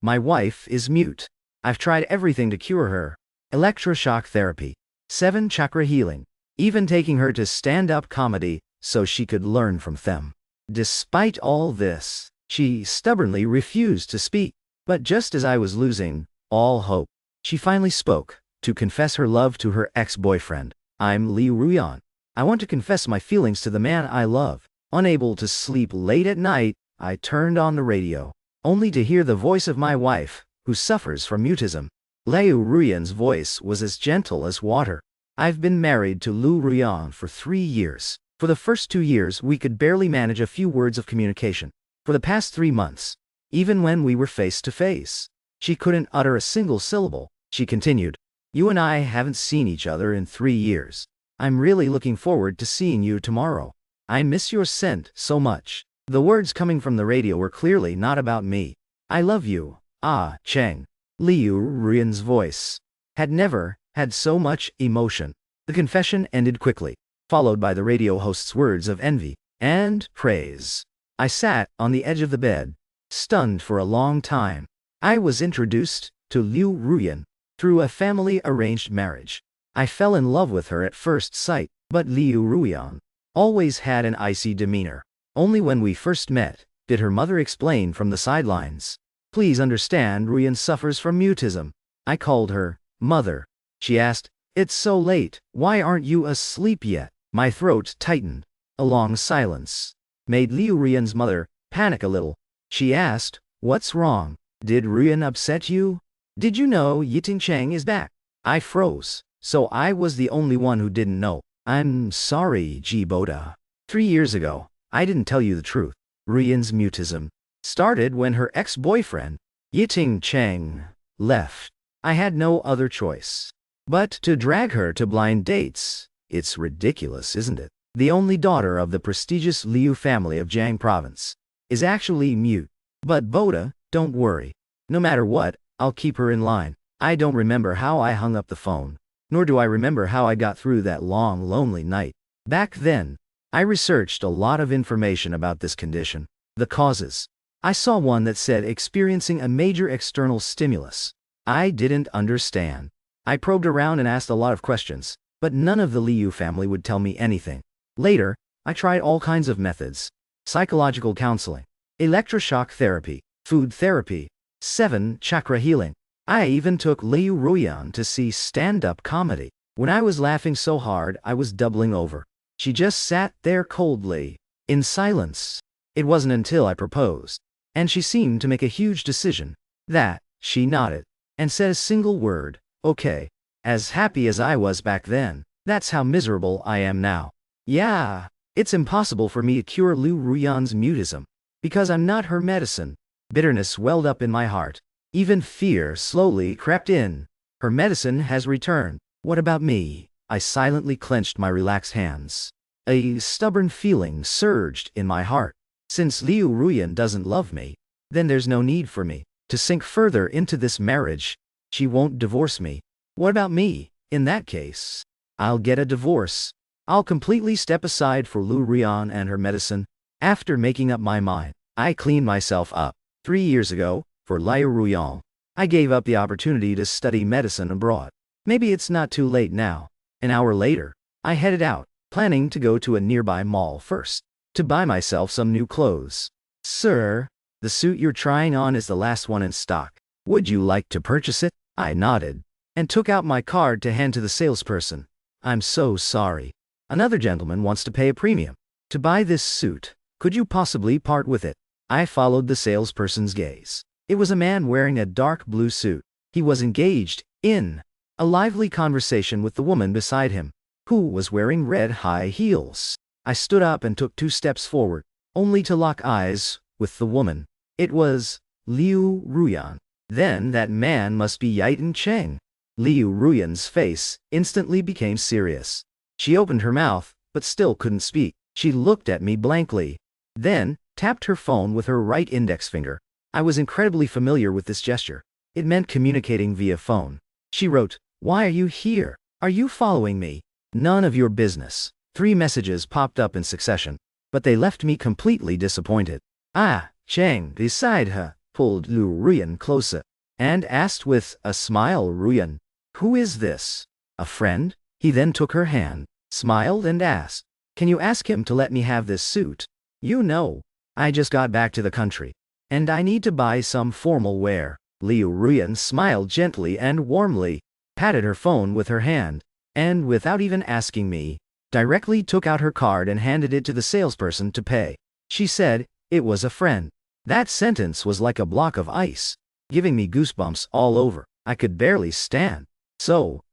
My wife is mute. I've tried everything to cure her. Electroshock therapy, 7 chakra healing, even taking her to stand-up comedy so she could learn from them. Despite all this, she stubbornly refused to speak. But just as I was losing all hope, she finally spoke to confess her love to her ex-boyfriend. I'm Li Ruyan. I want to confess my feelings to the man I love. Unable to sleep late at night, I turned on the radio, only to hear the voice of my wife, who suffers from mutism. Liu Ruyan's voice was as gentle as water. I've been married to Liu Ruyan for 3 years. For the first 2 years, we could barely manage a few words of communication. For the past 3 months, even when we were face to face, she couldn't utter a single syllable. She continued, "You and I haven't seen each other in 3 years. I'm really looking forward to seeing you tomorrow. I miss your scent so much." The words coming from the radio were clearly not about me. "I love you, Cheng." Liu Ruyan's voice had never had so much emotion. The confession ended quickly, followed by the radio host's words of envy and praise. I sat on the edge of the bed, stunned for a long time. I was introduced to Liu Ruyan through a family-arranged marriage. I fell in love with her at first sight, but Liu Ruyan always had an icy demeanor. Only when we first met did her mother explain from the sidelines. "Please understand, Ruyan suffers from mutism." I called her mother. She asked, "It's so late, why aren't you asleep yet?" My throat tightened. A long silence made Liu Ruyan's mother panic a little. She asked, "What's wrong? Did Ruyan upset you? Did you know Yiting Cheng is back?" I froze, so I was the only one who didn't know. "I'm sorry, Ji Boda. 3 years ago, I didn't tell you the truth. Ruyan's mutism started when her ex-boyfriend, Yiting Cheng, left. I had no other choice but to drag her to blind dates. It's ridiculous, isn't it? The only daughter of the prestigious Liu family of Jiang province is actually mute. But Boda, don't worry. No matter what, I'll keep her in line." I don't remember how I hung up the phone, nor do I remember how I got through that long, lonely night. Back then, I researched a lot of information about this condition. The causes. I saw one that said experiencing a major external stimulus. I didn't understand. I probed around and asked a lot of questions, but none of the Liu family would tell me anything. Later, I tried all kinds of methods: psychological counseling, electroshock therapy, food therapy, 7 chakra healing. I even took Liu Ruyan to see stand-up comedy. When I was laughing so hard I was doubling over, she just sat there coldly, in silence. It wasn't until I proposed, and she seemed to make a huge decision, that she nodded and said a single word, "Okay." As happy as I was back then, that's how miserable I am now. Yeah, it's impossible for me to cure Liu Ruyan's mutism, because I'm not her medicine. Bitterness welled up in my heart. Even fear slowly crept in. Her medicine has returned. What about me? I silently clenched my relaxed hands. A stubborn feeling surged in my heart. Since Liu Ruyan doesn't love me, then there's no need for me to sink further into this marriage. She won't divorce me. What about me? In that case, I'll get a divorce. I'll completely step aside for Liu Ruyan and her medicine. After making up my mind, I cleaned myself up. 3 years ago, for Liu Ruyan, I gave up the opportunity to study medicine abroad. Maybe it's not too late now. An hour later, I headed out, planning to go to a nearby mall first, to buy myself some new clothes. "Sir, the suit you're trying on is the last one in stock. Would you like to purchase it?" I nodded, and took out my card to hand to the salesperson. "I'm so sorry. Another gentleman wants to pay a premium to buy this suit. Could you possibly part with it?" I followed the salesperson's gaze. It was a man wearing a dark blue suit. He was engaged in a lively conversation with the woman beside him, who was wearing red high heels. I stood up and took 2 steps forward, only to lock eyes with the woman. It was Liu Ruyan. Then that man must be Yiting Cheng. Liu Ruyan's face instantly became serious. She opened her mouth, but still couldn't speak. She looked at me blankly, then tapped her phone with her right index finger. I was incredibly familiar with this gesture. It meant communicating via phone. She wrote, "Why are you here? Are you following me?" "None of your business." 3 messages popped up in succession, but they left me completely disappointed. Cheng beside her pulled Liu Ruyan closer and asked with a smile, Ruyan, who is this? A friend? He then took her hand, smiled and asked, can you ask him to let me have this suit? You know, I just got back to the country, and I need to buy some formal wear. Liu Ruyan smiled gently and warmly, patted her phone with her hand, and without even asking me, directly took out her card and handed it to the salesperson to pay. She said it was a friend. That sentence was like a block of ice, giving me goosebumps all over. I could barely stand. So,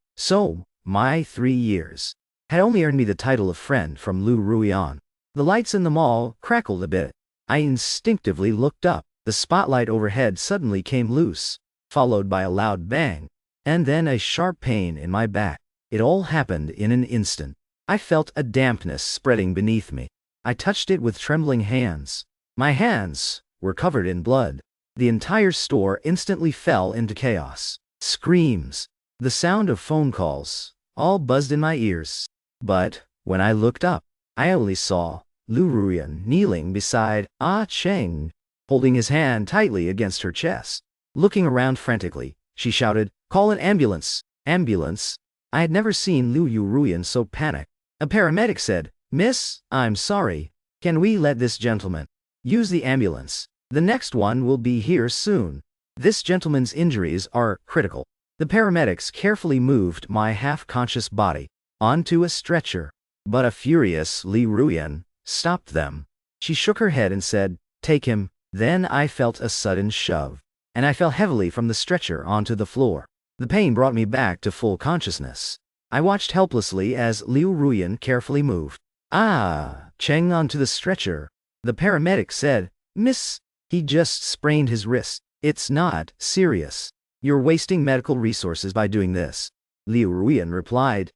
my 3 years had only earned me the title of friend from Liu Ruyan. The lights in the mall crackled a bit. I instinctively looked up. The spotlight overhead suddenly came loose, followed by a loud bang, and then a sharp pain in my back. It all happened in an instant. I felt a dampness spreading beneath me. I touched it with trembling hands. My hands were covered in blood. The entire store instantly fell into chaos. Screams, the sound of phone calls, all buzzed in my ears. But when I looked up, I only saw Liu Ruyan kneeling beside Cheng, holding his hand tightly against her chest. Looking around frantically, she shouted, call an ambulance! Ambulance! I had never seen Liu Ruyan so panicked. A paramedic said, Miss, I'm sorry. Can we let this gentleman use the ambulance? The next one will be here soon. This gentleman's injuries are critical. The paramedics carefully moved my half-conscious body onto a stretcher, but a furious Liu Ruyan stopped them. She shook her head and said, take him. Then I felt a sudden shove, and I fell heavily from the stretcher onto the floor. The pain brought me back to full consciousness. I watched helplessly as Liu Ruyan carefully moved Cheng onto the stretcher. The paramedic said, Miss, he just sprained his wrist. It's not serious. You're wasting medical resources by doing this. Liu Ruyan replied,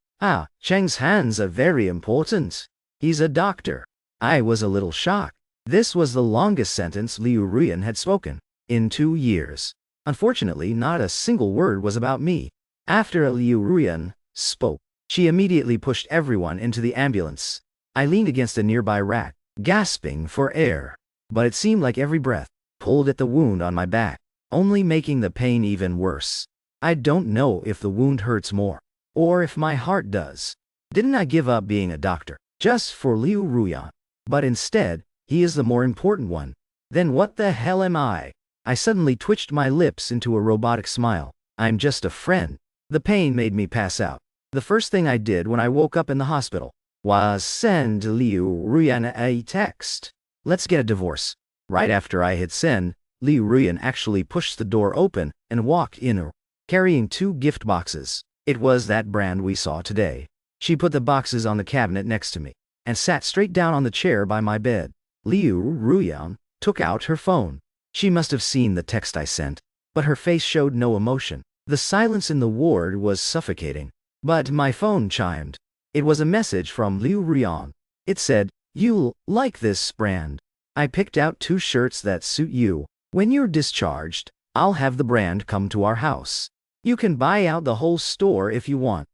Cheng's hands are very important. He's a doctor. I was a little shocked. This was the longest sentence Liu Ruyan had spoken in 2 years. Unfortunately, not a single word was about me. After Liu Ruyan spoke, she immediately pushed everyone into the ambulance. I leaned against a nearby rack, gasping for air. But it seemed like every breath pulled at the wound on my back, only making the pain even worse. I don't know if the wound hurts more, or if my heart does. Didn't I give up being a doctor just for Liu Ruyan? But instead, he is the more important one. Then what the hell am I? I suddenly twitched my lips into a robotic smile. I'm just a friend. The pain made me pass out. The first thing I did when I woke up in the hospital was send Liu Ruyan a text. Let's get a divorce. Right after I hit send, Liu Ruyan actually pushed the door open and walked in, carrying 2 gift boxes. It was that brand we saw today. She put the boxes on the cabinet next to me and sat straight down on the chair by my bed. Liu Ruyan took out her phone. She must have seen the text I sent, but her face showed no emotion. The silence in the ward was suffocating. But my phone chimed. It was a message from Liu Ruyan. It said, you'll like this brand. I picked out 2 shirts that suit you. When you're discharged, I'll have the brand come to our house. You can buy out the whole store if you want.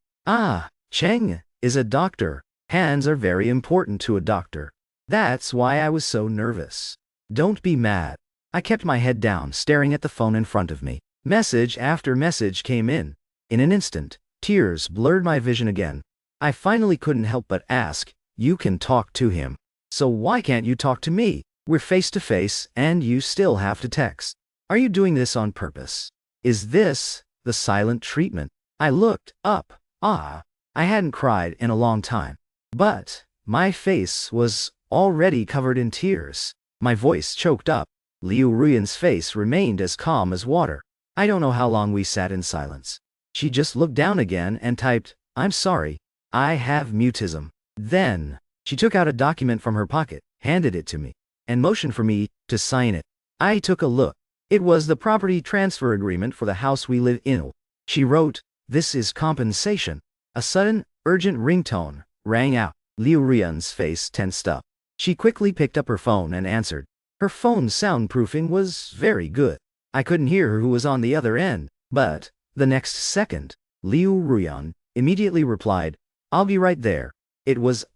Cheng is a doctor. Hands are very important to a doctor. That's why I was so nervous. Don't be mad. I kept my head down, staring at the phone in front of me. Message after message came in. In an instant, tears blurred my vision again. I finally couldn't help but ask, you can talk to him. So why can't you talk to me? We're face to face, and you still have to text. Are you doing this on purpose? Is this the silent treatment? I looked up. I hadn't cried in a long time. But my face was already covered in tears. My voice choked up. Liu Ruyan's face remained as calm as water. I don't know how long we sat in silence. She just looked down again and typed, I'm sorry. I have mutism. Then, she took out a document from her pocket, handed it to me, and motioned for me to sign it. I took a look. It was the property transfer agreement for the house we live in. She wrote, this is compensation. A sudden, urgent ringtone rang out. Liu Ruyan's face tensed up. She quickly picked up her phone and answered. Her phone's soundproofing was very good. I couldn't hear who was on the other end, but the next second, Liu Ruyan immediately replied, I'll be right there. It was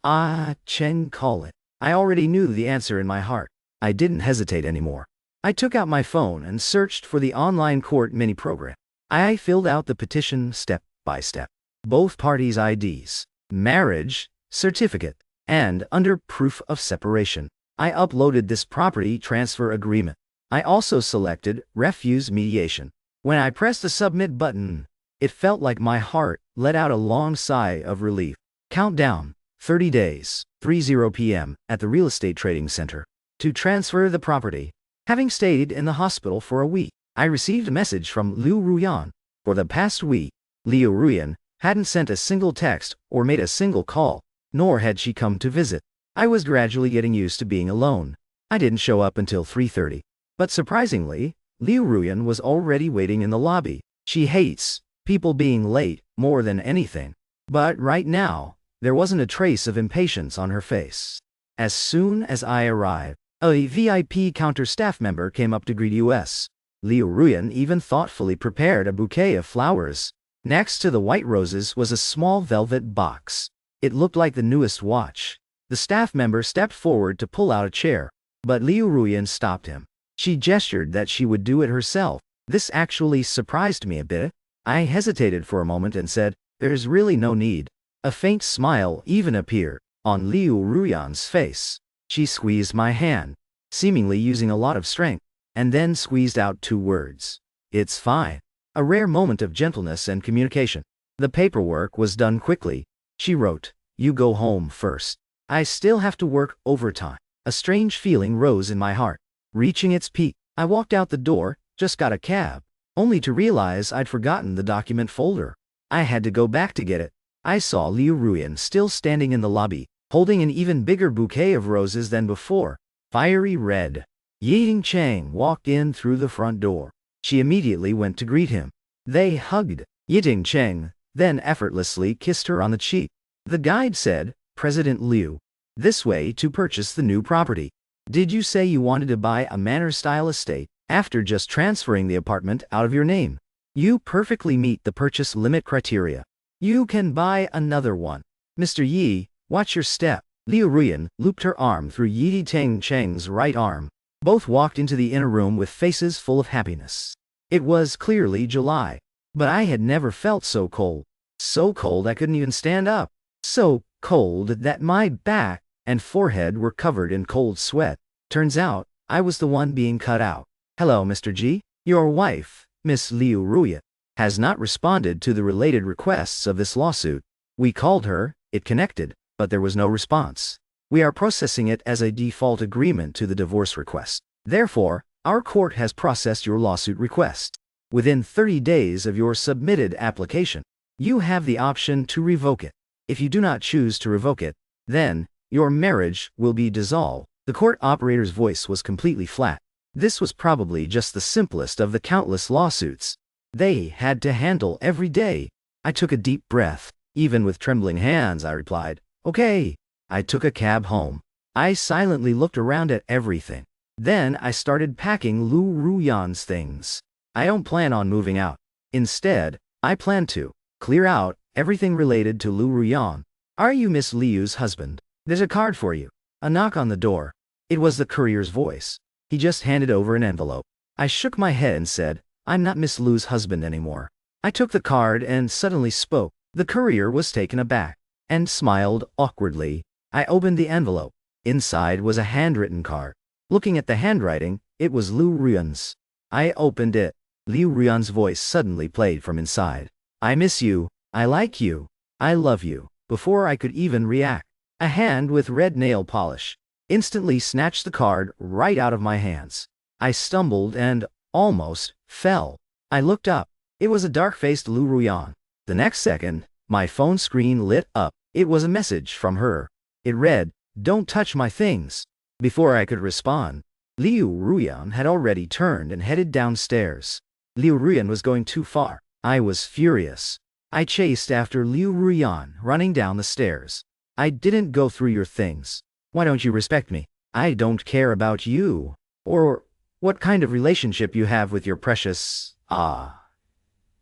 Cheng calling. I already knew the answer in my heart. I didn't hesitate anymore. I took out my phone and searched for the online court mini program. I filled out the petition step by step. Both parties' IDs, marriage certificate, and under proof of separation. I uploaded this property transfer agreement. I also selected refuse mediation. When I pressed the submit button, it felt like my heart let out a long sigh of relief. Countdown, 30 days, 3:00 p.m. at the real estate trading center. To transfer the property. Having stayed in the hospital for a week, I received a message from Liu Ruyan. For the past week, Liu Ruyan hadn't sent a single text or made a single call, nor had she come to visit. I was gradually getting used to being alone. I didn't show up until 3:30. But surprisingly, Liu Ruyan was already waiting in the lobby. She hates people being late more than anything. But right now, there wasn't a trace of impatience on her face. As soon as I arrived, a VIP counter staff member came up to greet us. Liu Ruyan even thoughtfully prepared a bouquet of flowers. Next to the white roses was a small velvet box. It looked like the newest watch. The staff member stepped forward to pull out a chair, but Liu Ruyan stopped him. She gestured that she would do it herself. This actually surprised me a bit. I hesitated for a moment and said, "There's really no need." A faint smile even appeared on Liu Ruyan's face. She squeezed my hand, seemingly using a lot of strength, and then squeezed out 2 words. "It's fine." A rare moment of gentleness and communication. The paperwork was done quickly. She wrote, "You go home first. I still have to work overtime." A strange feeling rose in my heart. Reaching its peak, I walked out the door, just got a cab, only to realize I'd forgotten the document folder. I had to go back to get it. I saw Liu Ruyan still standing in the lobby, holding an even bigger bouquet of roses than before, fiery red. Yiting Chang walked in through the front door. She immediately went to greet him. They hugged. Yiting Chang then effortlessly kissed her on the cheek. The guide said, "President Liu, this way to purchase the new property. Did you say you wanted to buy a manor-style estate after just transferring the apartment out of your name? You perfectly meet the purchase limit criteria. You can buy another one. Mr. Yi, watch your step." Liu Ruyan looped her arm through Yiting Chang's right arm. Both walked into the inner room with faces full of happiness. It was clearly July, but I had never felt so cold. So cold I couldn't even stand up. So cold that my back and forehead were covered in cold sweat. Turns out, I was the one being cut out. "Hello, Mr. Ji. Your wife, Miss Liu Ruyan, has not responded to the related requests of this lawsuit. We called her, it connected, but there was no response. We are processing it as a default agreement to the divorce request. Therefore, our court has processed your lawsuit request. Within 30 days of your submitted application, you have the option to revoke it. If you do not choose to revoke it, then your marriage will be dissolved." The court operator's voice was completely flat. This was probably just the simplest of the countless lawsuits they had to handle every day. I took a deep breath. Even with trembling hands, I replied, "Okay." I took a cab home. I silently looked around at everything. Then I started packing Liu Ruyan's things. I don't plan on moving out. Instead, I plan to clear out everything related to Liu Ruyan. "Are you Miss Liu's husband? There's a card for you." A knock on the door. It was the courier's voice. He just handed over an envelope. I shook my head and said, "I'm not Miss Liu's husband anymore." I took the card and suddenly spoke. The courier was taken aback and smiled awkwardly. I opened the envelope. Inside was a handwritten card. Looking at the handwriting, it was Liu Ruyan's. I opened it. Liu Ruyan's voice suddenly played from inside. "I miss you. I like you. I love you." Before I could even react, a hand with red nail polish instantly snatched the card right out of my hands. I stumbled and almost fell. I looked up. It was a dark-faced Liu Ruyan. The next second, my phone screen lit up. It was a message from her. It read, "Don't touch my things." Before I could respond, Liu Ruyan had already turned and headed downstairs. Liu Ruyan was going too far. I was furious. I chased after Liu Ruyan, running down the stairs. "I didn't go through your things. Why don't you respect me? I don't care about you, or what kind of relationship you have with your precious,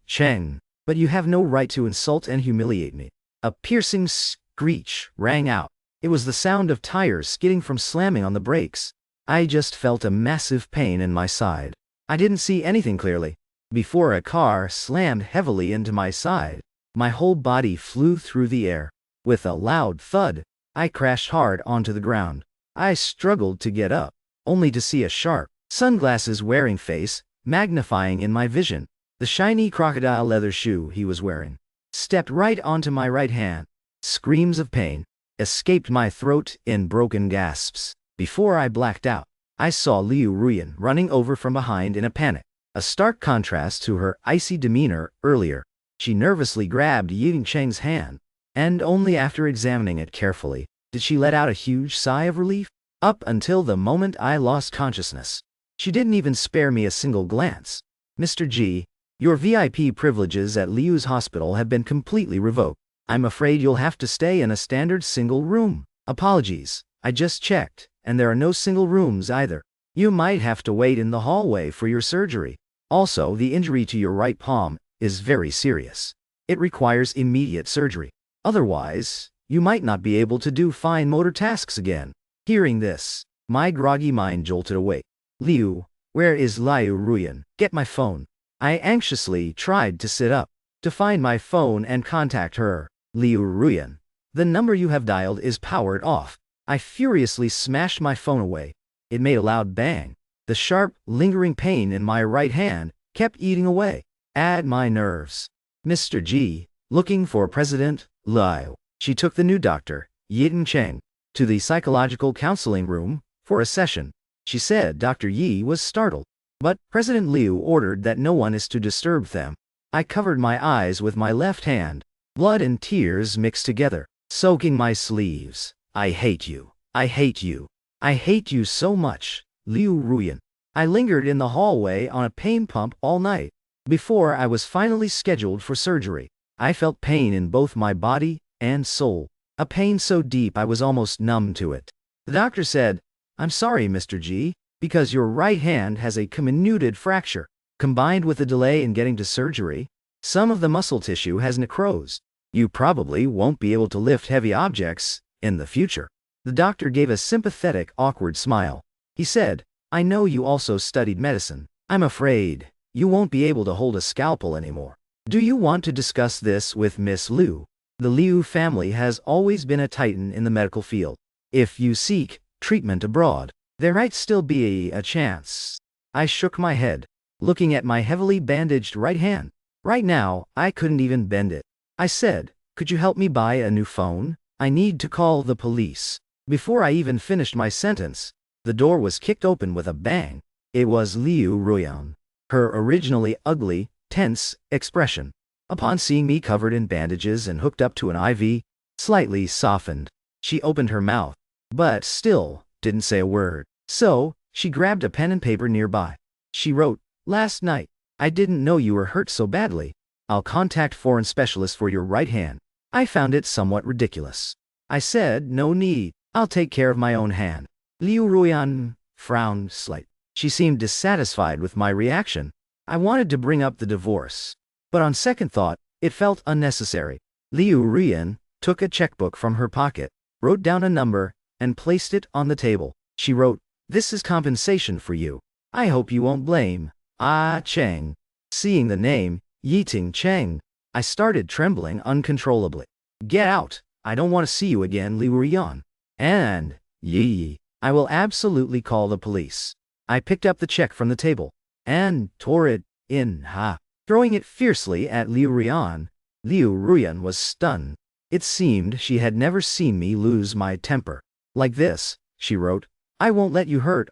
Cheng, but you have no right to insult and humiliate me." A piercing screech rang out. It was the sound of tires skidding from slamming on the brakes. I just felt a massive pain in my side. I didn't see anything clearly. Before a car slammed heavily into my side, my whole body flew through the air. With a loud thud, I crashed hard onto the ground. I struggled to get up, only to see a sharp, sunglasses-wearing face magnifying in my vision. The shiny crocodile leather shoe he was wearing stepped right onto my right hand. Screams of pain escaped my throat in broken gasps. Before I blacked out, I saw Liu Ruyan running over from behind in a panic, a stark contrast to her icy demeanor earlier. She nervously grabbed Yi Cheng's hand, and only after examining it carefully did she let out a huge sigh of relief. Up until the moment I lost consciousness, she didn't even spare me a single glance. Mr. G, your VIP privileges at Liu's hospital have been completely revoked. I'm afraid you'll have to stay in a standard single room. Apologies, I just checked, and there are no single rooms either. You might have to wait in the hallway for your surgery. Also, the injury to your right palm is very serious. It requires immediate surgery. Otherwise, you might not be able to do fine motor tasks again. Hearing this, my groggy mind jolted awake. Liu, where is Liu Ruyan? Get my phone. I anxiously tried to sit up, to find my phone and contact her. Liu Ruyan, the number you have dialed is powered off. I furiously smashed my phone away. It made a loud bang. The sharp, lingering pain in my right hand kept eating away at my nerves. Mr. G, looking for President Liu. She took the new doctor, Yi Cheng, to the psychological counseling room for a session. She said Dr. Yi was startled, but President Liu ordered that no one is to disturb them. I covered my eyes with my left hand. Blood and tears mixed together, soaking my sleeves. I hate you. I hate you. I hate you so much, Liu Ruyan. I lingered in the hallway on a pain pump all night. Before I was finally scheduled for surgery, I felt pain in both my body and soul. A pain so deep I was almost numb to it. The doctor said, I'm sorry, Mr. G, because your right hand has a comminuted fracture. Combined with the delay in getting to surgery, some of the muscle tissue has necrosed. You probably won't be able to lift heavy objects in the future. The doctor gave a sympathetic, awkward smile. He said, I know you also studied medicine. I'm afraid you won't be able to hold a scalpel anymore. Do you want to discuss this with Miss Liu? The Liu family has always been a titan in the medical field. If you seek treatment abroad, there might still be a chance. I shook my head, looking at my heavily bandaged right hand. Right now, I couldn't even bend it. I said, could you help me buy a new phone? I need to call the police. Before I even finished my sentence, the door was kicked open with a bang. It was Liu Ruyan. Her originally ugly, tense expression, upon seeing me covered in bandages and hooked up to an IV, slightly softened. She opened her mouth, but still didn't say a word. So, she grabbed a pen and paper nearby. She wrote, last night, I didn't know you were hurt so badly. I'll contact foreign specialists for your right hand. I found it somewhat ridiculous. I said, no need. I'll take care of my own hand. Liu Ruyan frowned slightly. She seemed dissatisfied with my reaction. I wanted to bring up the divorce, but on second thought, it felt unnecessary. Liu Ruyan took a checkbook from her pocket, wrote down a number, and placed it on the table. She wrote, this is compensation for you. I hope you won't blame Cheng. Seeing the name, Yi Cheng, I started trembling uncontrollably. Get out. I don't want to see you again, Liu Ruyan. And, Yi, I will absolutely call the police. I picked up the check from the table and tore it in half, throwing it fiercely at Liu Ruyan. Liu Ruyan was stunned. It seemed she had never seen me lose my temper like this. She wrote, I won't let you hurt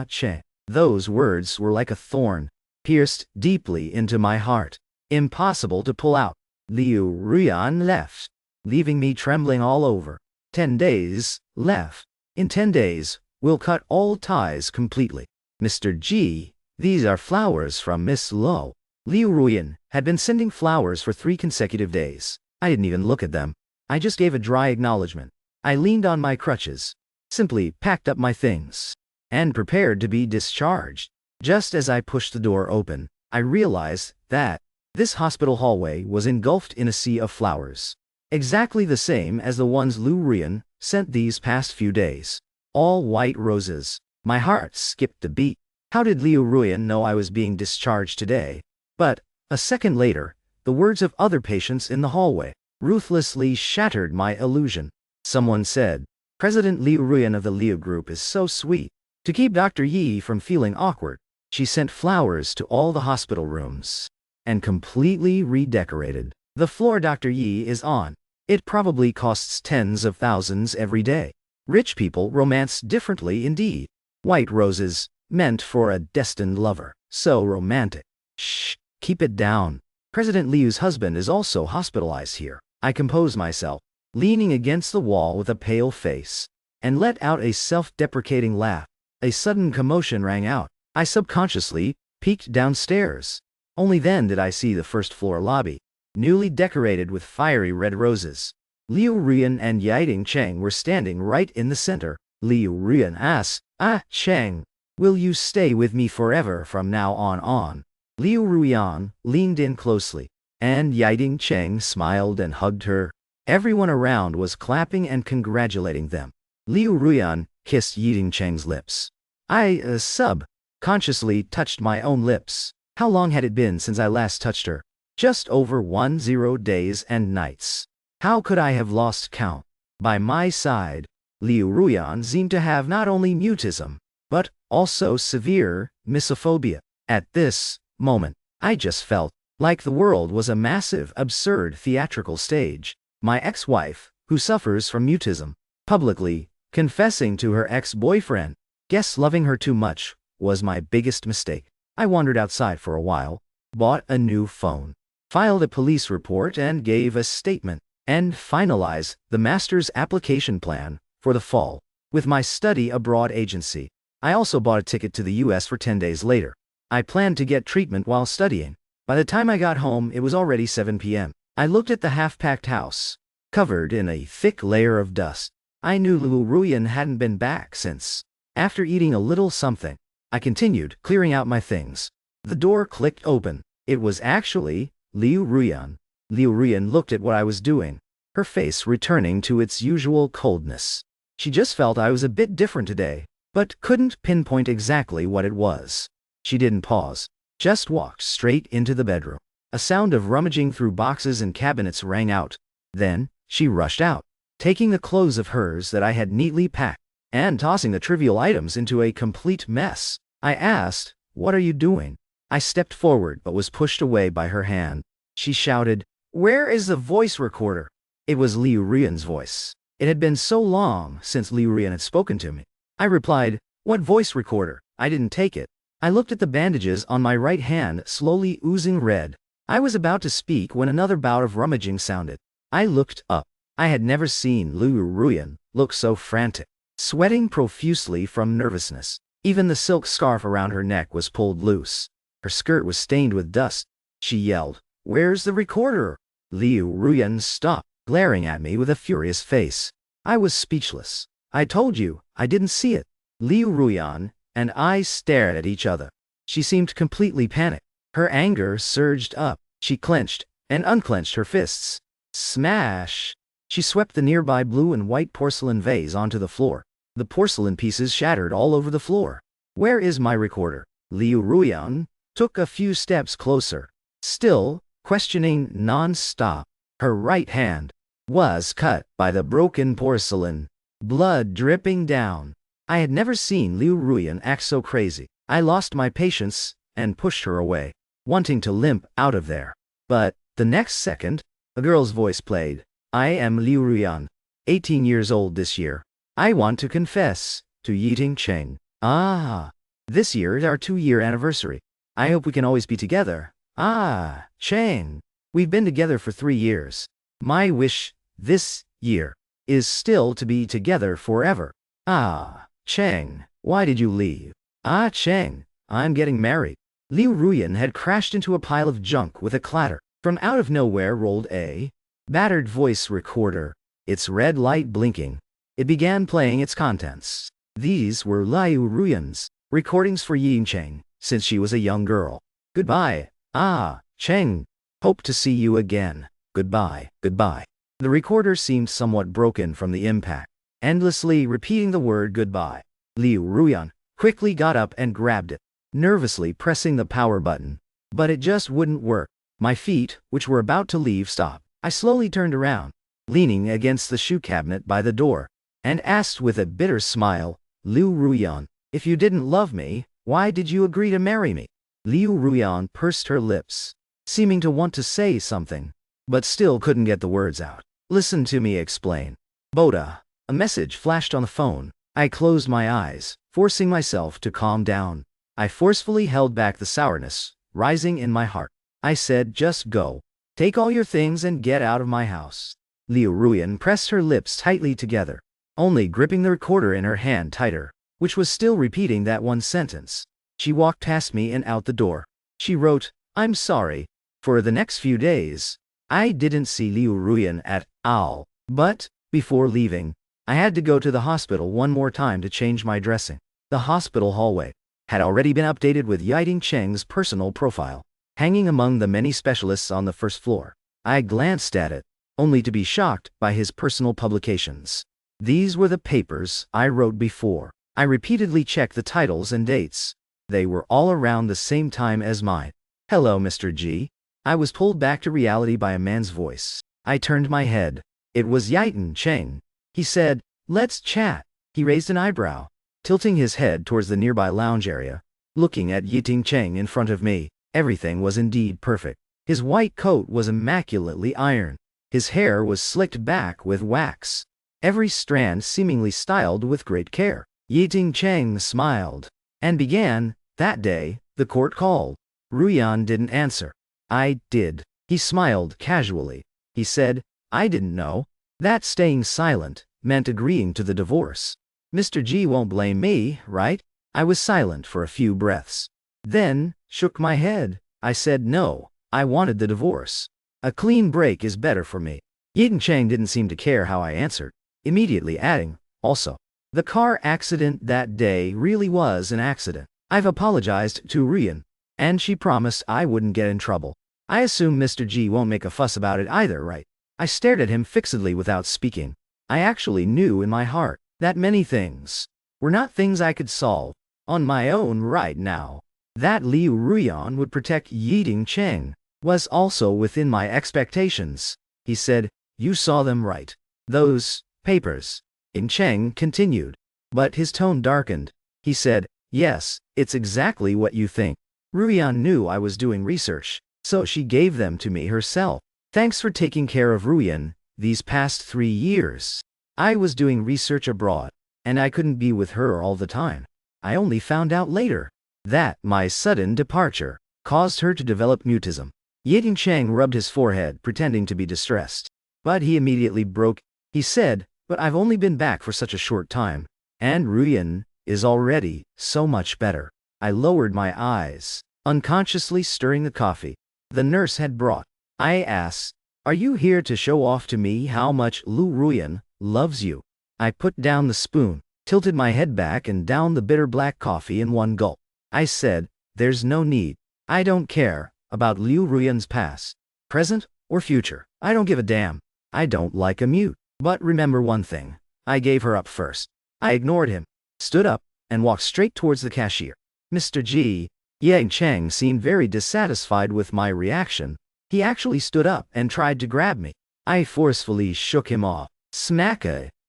Cheng. Those words were like a thorn, pierced deeply into my heart. Impossible to pull out. Liu Ruyan left, leaving me trembling all over. 10 days left. In 10 days, we'll cut all ties completely. Mr. G, these are flowers from Miss Lo. Liu Ruyan had been sending flowers for 3 consecutive days. I didn't even look at them. I just gave a dry acknowledgement. I leaned on my crutches, simply packed up my things, and prepared to be discharged. Just as I pushed the door open, I realized that this hospital hallway was engulfed in a sea of flowers, exactly the same as the ones Liu Ruyan sent these past few days. All white roses. My heart skipped a beat. How did Liu Ruyan know I was being discharged today? But, a second later, the words of other patients in the hallway ruthlessly shattered my illusion. Someone said, President Liu Ruyan of the Liu Group is so sweet. To keep Dr. Yi from feeling awkward, she sent flowers to all the hospital rooms and completely redecorated the floor Dr. Yi is on. It probably costs tens of thousands every day. Rich people romance differently indeed. White roses, meant for a destined lover. So romantic. Shh, keep it down. President Liu's husband is also hospitalized here. I compose myself, leaning against the wall with a pale face, and let out a self-deprecating laugh. A sudden commotion rang out. I subconsciously peeked downstairs. Only then did I see the first-floor lobby, newly decorated with fiery red roses. Liu Ruyan and Yiding Cheng were standing right in the center. Liu Ruyan asked, Cheng, will you stay with me forever from now on? Liu Ruyan leaned in closely, and Yiding Cheng smiled and hugged her. Everyone around was clapping and congratulating them. Liu Ruyan kissed Yiding Cheng's lips. I, subconsciously touched my own lips. How long had it been since I last touched her? Just over 10 days and nights. How could I have lost count? By my side, Liu Ruyan seemed to have not only mutism, but also severe misophobia. At this moment, I just felt like the world was a massive, absurd theatrical stage. My ex-wife, who suffers from mutism, publicly confessing to her ex-boyfriend, guess loving her too much was my biggest mistake. I wandered outside for a while, bought a new phone, filed a police report and gave a statement, and finalized the master's application plan for the fall with my study abroad agency. I also bought a ticket to the US for 10 days later. I planned to get treatment while studying. By the time I got home, it was already 7 p.m. I looked at the half-packed house, covered in a thick layer of dust. I knew Liu Ruyan hadn't been back since. After eating a little something, I continued clearing out my things. The door clicked open. It was actually Liu Ruyan. Liu Ruyan looked at what I was doing, her face returning to its usual coldness. She just felt I was a bit different today, but couldn't pinpoint exactly what it was. She didn't pause, just walked straight into the bedroom. A sound of rummaging through boxes and cabinets rang out. Then, she rushed out, taking the clothes of hers that I had neatly packed, and tossing the trivial items into a complete mess. I asked, "What are you doing?" I stepped forward but was pushed away by her hand. She shouted, "Where is the voice recorder?" It was Liu Ruyan's voice. It had been so long since Liu Ruyan had spoken to me. I replied, "What voice recorder? I didn't take it." I looked at the bandages on my right hand slowly oozing red. I was about to speak when another bout of rummaging sounded. I looked up. I had never seen Liu Ruyan look so frantic, sweating profusely from nervousness. Even the silk scarf around her neck was pulled loose. Her skirt was stained with dust. She yelled, "Where's the recorder?" Liu Ruyan stopped, glaring at me with a furious face. I was speechless. "I told you, I didn't see it." Liu Ruyan and I stared at each other. She seemed completely panicked. Her anger surged up. She clenched and unclenched her fists. Smash! She swept the nearby blue and white porcelain vase onto the floor. The porcelain pieces shattered all over the floor. "Where is my recorder?" Liu Ruyan took a few steps closer, still questioning non-stop. Her right hand was cut by the broken porcelain, blood dripping down. I had never seen Liu Ruyan act so crazy. I lost my patience and pushed her away, wanting to limp out of there. But the next second, a girl's voice played. "I am Liu Ruyan, 18 years old this year. I want to confess to Yiding Cheng. This year is our 2-year anniversary. I hope we can always be together. Cheng. We've been together for 3 years. My wish this year is still to be together forever. Cheng, why did you leave?" Cheng, I'm getting married." Liu Ruyan had crashed into a pile of junk with a clatter. From out of nowhere rolled a battered voice recorder, its red light blinking. It began playing its contents. These were Liu Ruyan's recordings for Yiding Cheng since she was a young girl. "Goodbye. Cheng. Hope to see you again. Goodbye, goodbye." The recorder seemed somewhat broken from the impact, endlessly repeating the word goodbye. Liu Ruyan, quickly got up and grabbed it, nervously pressing the power button. But it just wouldn't work. My feet, which were about to leave, stopped. I slowly turned around, leaning against the shoe cabinet by the door, and asked with a bitter smile, Liu Ruyan, if you didn't love me, why did you agree to marry me? Liu Ruyan pursed her lips, seeming to want to say something, but still couldn't get the words out. Listen to me explain. Boda. A message flashed on the phone. I closed my eyes, forcing myself to calm down. I forcefully held back the sourness rising in my heart. I said, just go. Take all your things and get out of my house. Liu Ruyan pressed her lips tightly together, only gripping the recorder in her hand tighter, which was still repeating that one sentence. She walked past me and out the door. She wrote, I'm sorry. For the next few days, I didn't see Liu Ruyan at all. But, before leaving, I had to go to the hospital one more time to change my dressing. The hospital hallway had already been updated with Yiting Cheng's personal profile, hanging among the many specialists on the first floor. I glanced at it, only to be shocked by his personal publications. These were the papers I wrote before. I repeatedly checked the titles and dates. They were all around the same time as mine. Hello, Mr. G. I was pulled back to reality by a man's voice. I turned my head. It was Yiting Cheng. He said, let's chat. He raised an eyebrow, tilting his head towards the nearby lounge area. Looking at Yiting Cheng in front of me, everything was indeed perfect. His white coat was immaculately ironed. His hair was slicked back with wax, every strand seemingly styled with great care. Yiting Cheng smiled and began, that day, the court called. Ruyan didn't answer. I did. He smiled casually. He said, I didn't know that staying silent meant agreeing to the divorce. Mr. G won't blame me, right? I was silent for a few breaths. Then, shook my head. I said no, I wanted the divorce. A clean break is better for me. Yiting Cheng didn't seem to care how I answered, immediately adding, also, the car accident that day really was an accident. I've apologized to Ruyan, and she promised I wouldn't get in trouble. I assume Mr. G won't make a fuss about it either, right? I stared at him fixedly without speaking. I actually knew in my heart that many things were not things I could solve on my own right now. That Liu Ruyan would protect Yiting Cheng was also within my expectations. He said, you saw them right. Those papers. Yiting Cheng continued, but his tone darkened. He said, yes, it's exactly what you think. Ruyan knew I was doing research, so she gave them to me herself. Thanks for taking care of Ruyan these past 3 years. I was doing research abroad, and I couldn't be with her all the time. I only found out later that my sudden departure caused her to develop mutism. Yiting Cheng rubbed his forehead, pretending to be distressed. But he immediately broke. He said, but I've only been back for such a short time, and Ruyan is already so much better. I lowered my eyes, unconsciously stirring the coffee the nurse had brought. I asked, are you here to show off to me how much Liu Ruyan loves you? I put down the spoon, tilted my head back and downed the bitter black coffee in one gulp. I said, there's no need. I don't care about Liu Ruyan's past, present, or future. I don't give a damn. I don't like a mute. But remember one thing. I gave her up first. I ignored him, stood up, and walked straight towards the cashier. Mr. G. Yiting Cheng seemed very dissatisfied with my reaction. He actually stood up and tried to grab me. I forcefully shook him off. Smack!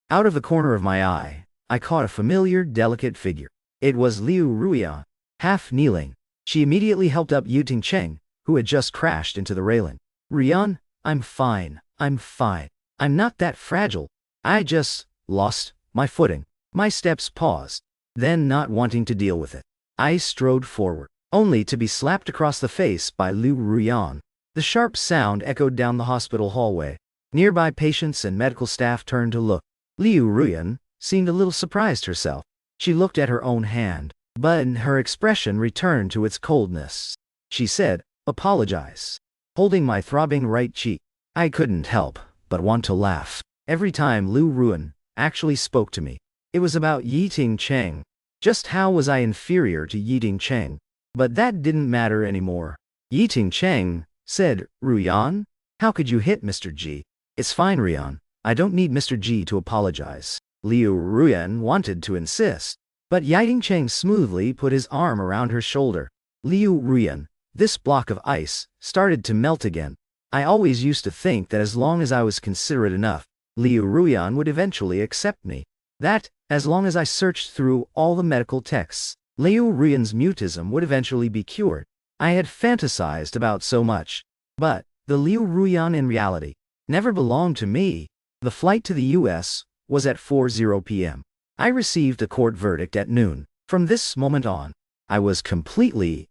Out of the corner of my eye, I caught a familiar, delicate figure. It was Liu Ruyan, half kneeling. She immediately helped up Yiting Cheng, who had just crashed into the railing. Ruyan, I'm fine. I'm fine. I'm not that fragile. I just lost my footing. My steps paused. Then, not wanting to deal with it, I strode forward, only to be slapped across the face by Liu Ruyan. The sharp sound echoed down the hospital hallway. Nearby patients and medical staff turned to look. Liu Ruyan seemed a little surprised herself. She looked at her own hand, but her expression returned to its coldness. She said, apologize, holding my throbbing right cheek. I couldn't help but want to laugh. Every time Liu Ruyan actually spoke to me, it was about Yiting Cheng. Just how was I inferior to Yiting Cheng? But that didn't matter anymore. Yiting Cheng said, Ruyan, how could you hit Mr. G? It's fine, Ruyan. I don't need Mr. G to apologize. Liu Ruyan wanted to insist, But Yiting Cheng smoothly put his arm around her shoulder. Liu Ruyan, this block of ice, started to melt again. I always used to think that as long as I was considerate enough, Liu Ruyan would eventually accept me. That, as long as I searched through all the medical texts, Liu Ruyan's mutism would eventually be cured. I had fantasized about so much. But the Liu Ruyan in reality never belonged to me. The flight to the US was at 4:00 p.m. I received a court verdict at noon. From this moment on, I was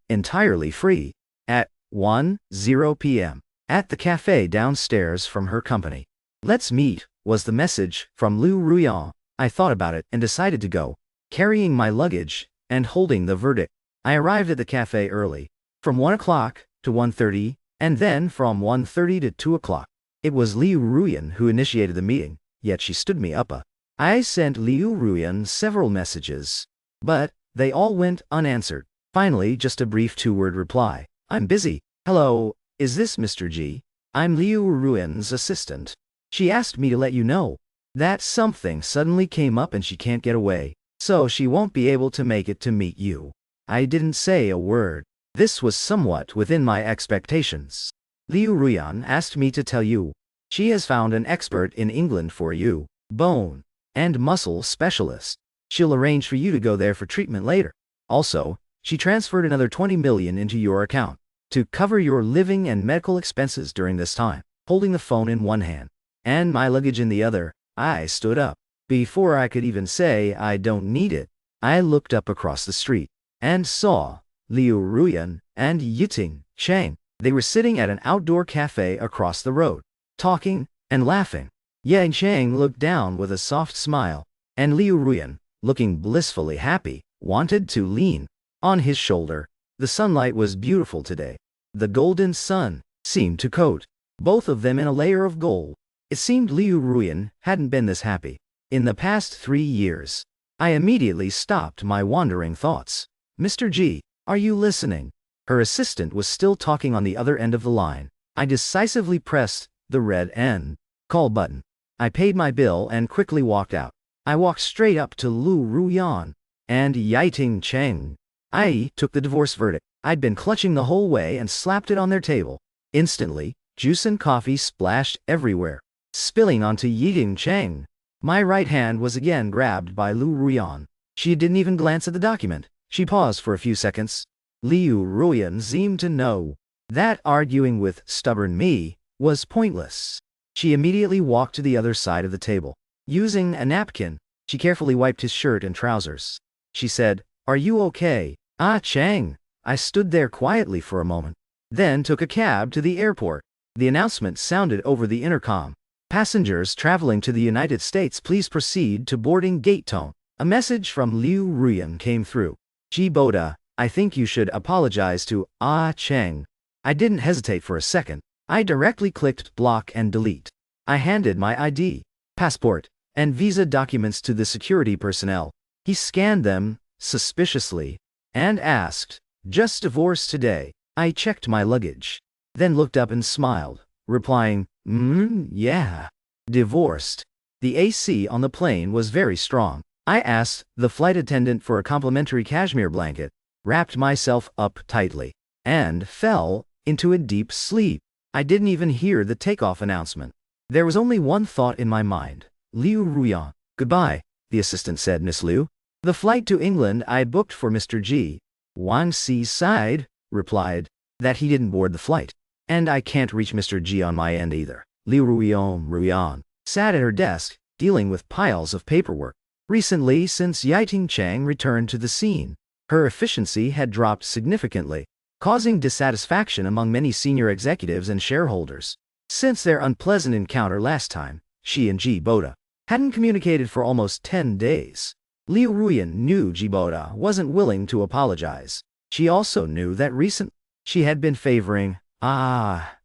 entirely free. At 1:00 p.m. at the cafe downstairs from her company. "Let's meet," was the message from Liu Ruyan. I thought about it and decided to go, carrying my luggage and holding the verdict. I arrived at the cafe early, from 1 o'clock to 1:30, and then from 1:30 to 2 o'clock. It was Liu Ruyan who initiated the meeting, yet she stood me up. I sent Liu Ruyan several messages, but they all went unanswered. Finally, just a brief 2-word reply. "I'm busy. Hello, is this Mr. G? I'm Liu Ruyan's assistant. She asked me to let you know that something suddenly came up and she can't get away, so she won't be able to make it to meet you." I didn't say a word. This was somewhat within my expectations. Liu Ruyan asked me to tell you. She has found an expert in England for you, bone and muscle specialist. She'll arrange for you to go there for treatment later. Also, she transferred another 20 million into your account to cover your living and medical expenses during this time. Holding the phone in one hand and my luggage in the other, I stood up. Before I could even say I don't need it, I looked up across the street and saw Liu Ruyan and Yiting Cheng. They were sitting at an outdoor cafe across the road, talking and laughing. Yiting Cheng looked down with a soft smile, and Liu Ruyan, looking blissfully happy, wanted to lean on his shoulder. The sunlight was beautiful today. The golden sun seemed to coat both of them in a layer of gold. It seemed Liu Ruyan hadn't been this happy in the past 3 years. I immediately stopped my wandering thoughts. "Mr. G, are you listening?" Her assistant was still talking on the other end of the line. I decisively pressed the red end call button. I paid my bill and quickly walked out. I walked straight up to Liu Ruyan and Yiting Cheng. I took the divorce verdict I'd been clutching the whole way and slapped it on their table. Instantly, juice and coffee splashed everywhere, spilling onto Yiting Cheng. My right hand was again grabbed by Liu Ruyan. She didn't even glance at the document. She paused for a few seconds. Liu Ruyan seemed to know that arguing with stubborn me was pointless. She immediately walked to the other side of the table. Using a napkin, she carefully wiped his shirt and trousers. She said, "Are you okay?" "Ah, Cheng." I stood there quietly for a moment, then took a cab to the airport. The announcement sounded over the intercom. "Passengers traveling to the United States, please proceed to boarding gate tone." A message from Liu Ruyan came through. "G Boda, I think you should apologize to Cheng." I didn't hesitate for a second. I directly clicked block and delete. I handed my ID, passport, and visa documents to the security personnel. He scanned them suspiciously and asked, "Just divorced today?" I checked my luggage, then looked up and smiled, replying, yeah, divorced." The AC on the plane was very strong. I asked the flight attendant for a complimentary cashmere blanket, wrapped myself up tightly, and fell into a deep sleep. I didn't even hear the takeoff announcement. There was only one thought in my mind. "Liu Ruyan." "Goodbye," the assistant said, "Miss Liu." The flight to England I had booked for Mr. G. Wang Si sighed, replied that he didn't board the flight. "And I can't reach Mr. G on my end either." Liu Ruyan sat at her desk, dealing with piles of paperwork. Recently, since Yiting Cheng returned to the scene, her efficiency had dropped significantly, causing dissatisfaction among many senior executives and shareholders. Since their unpleasant encounter last time, she and G Boda hadn't communicated for almost 10 days. Liu Ruyan knew G Boda wasn't willing to apologize. She also knew that recently she had been favoring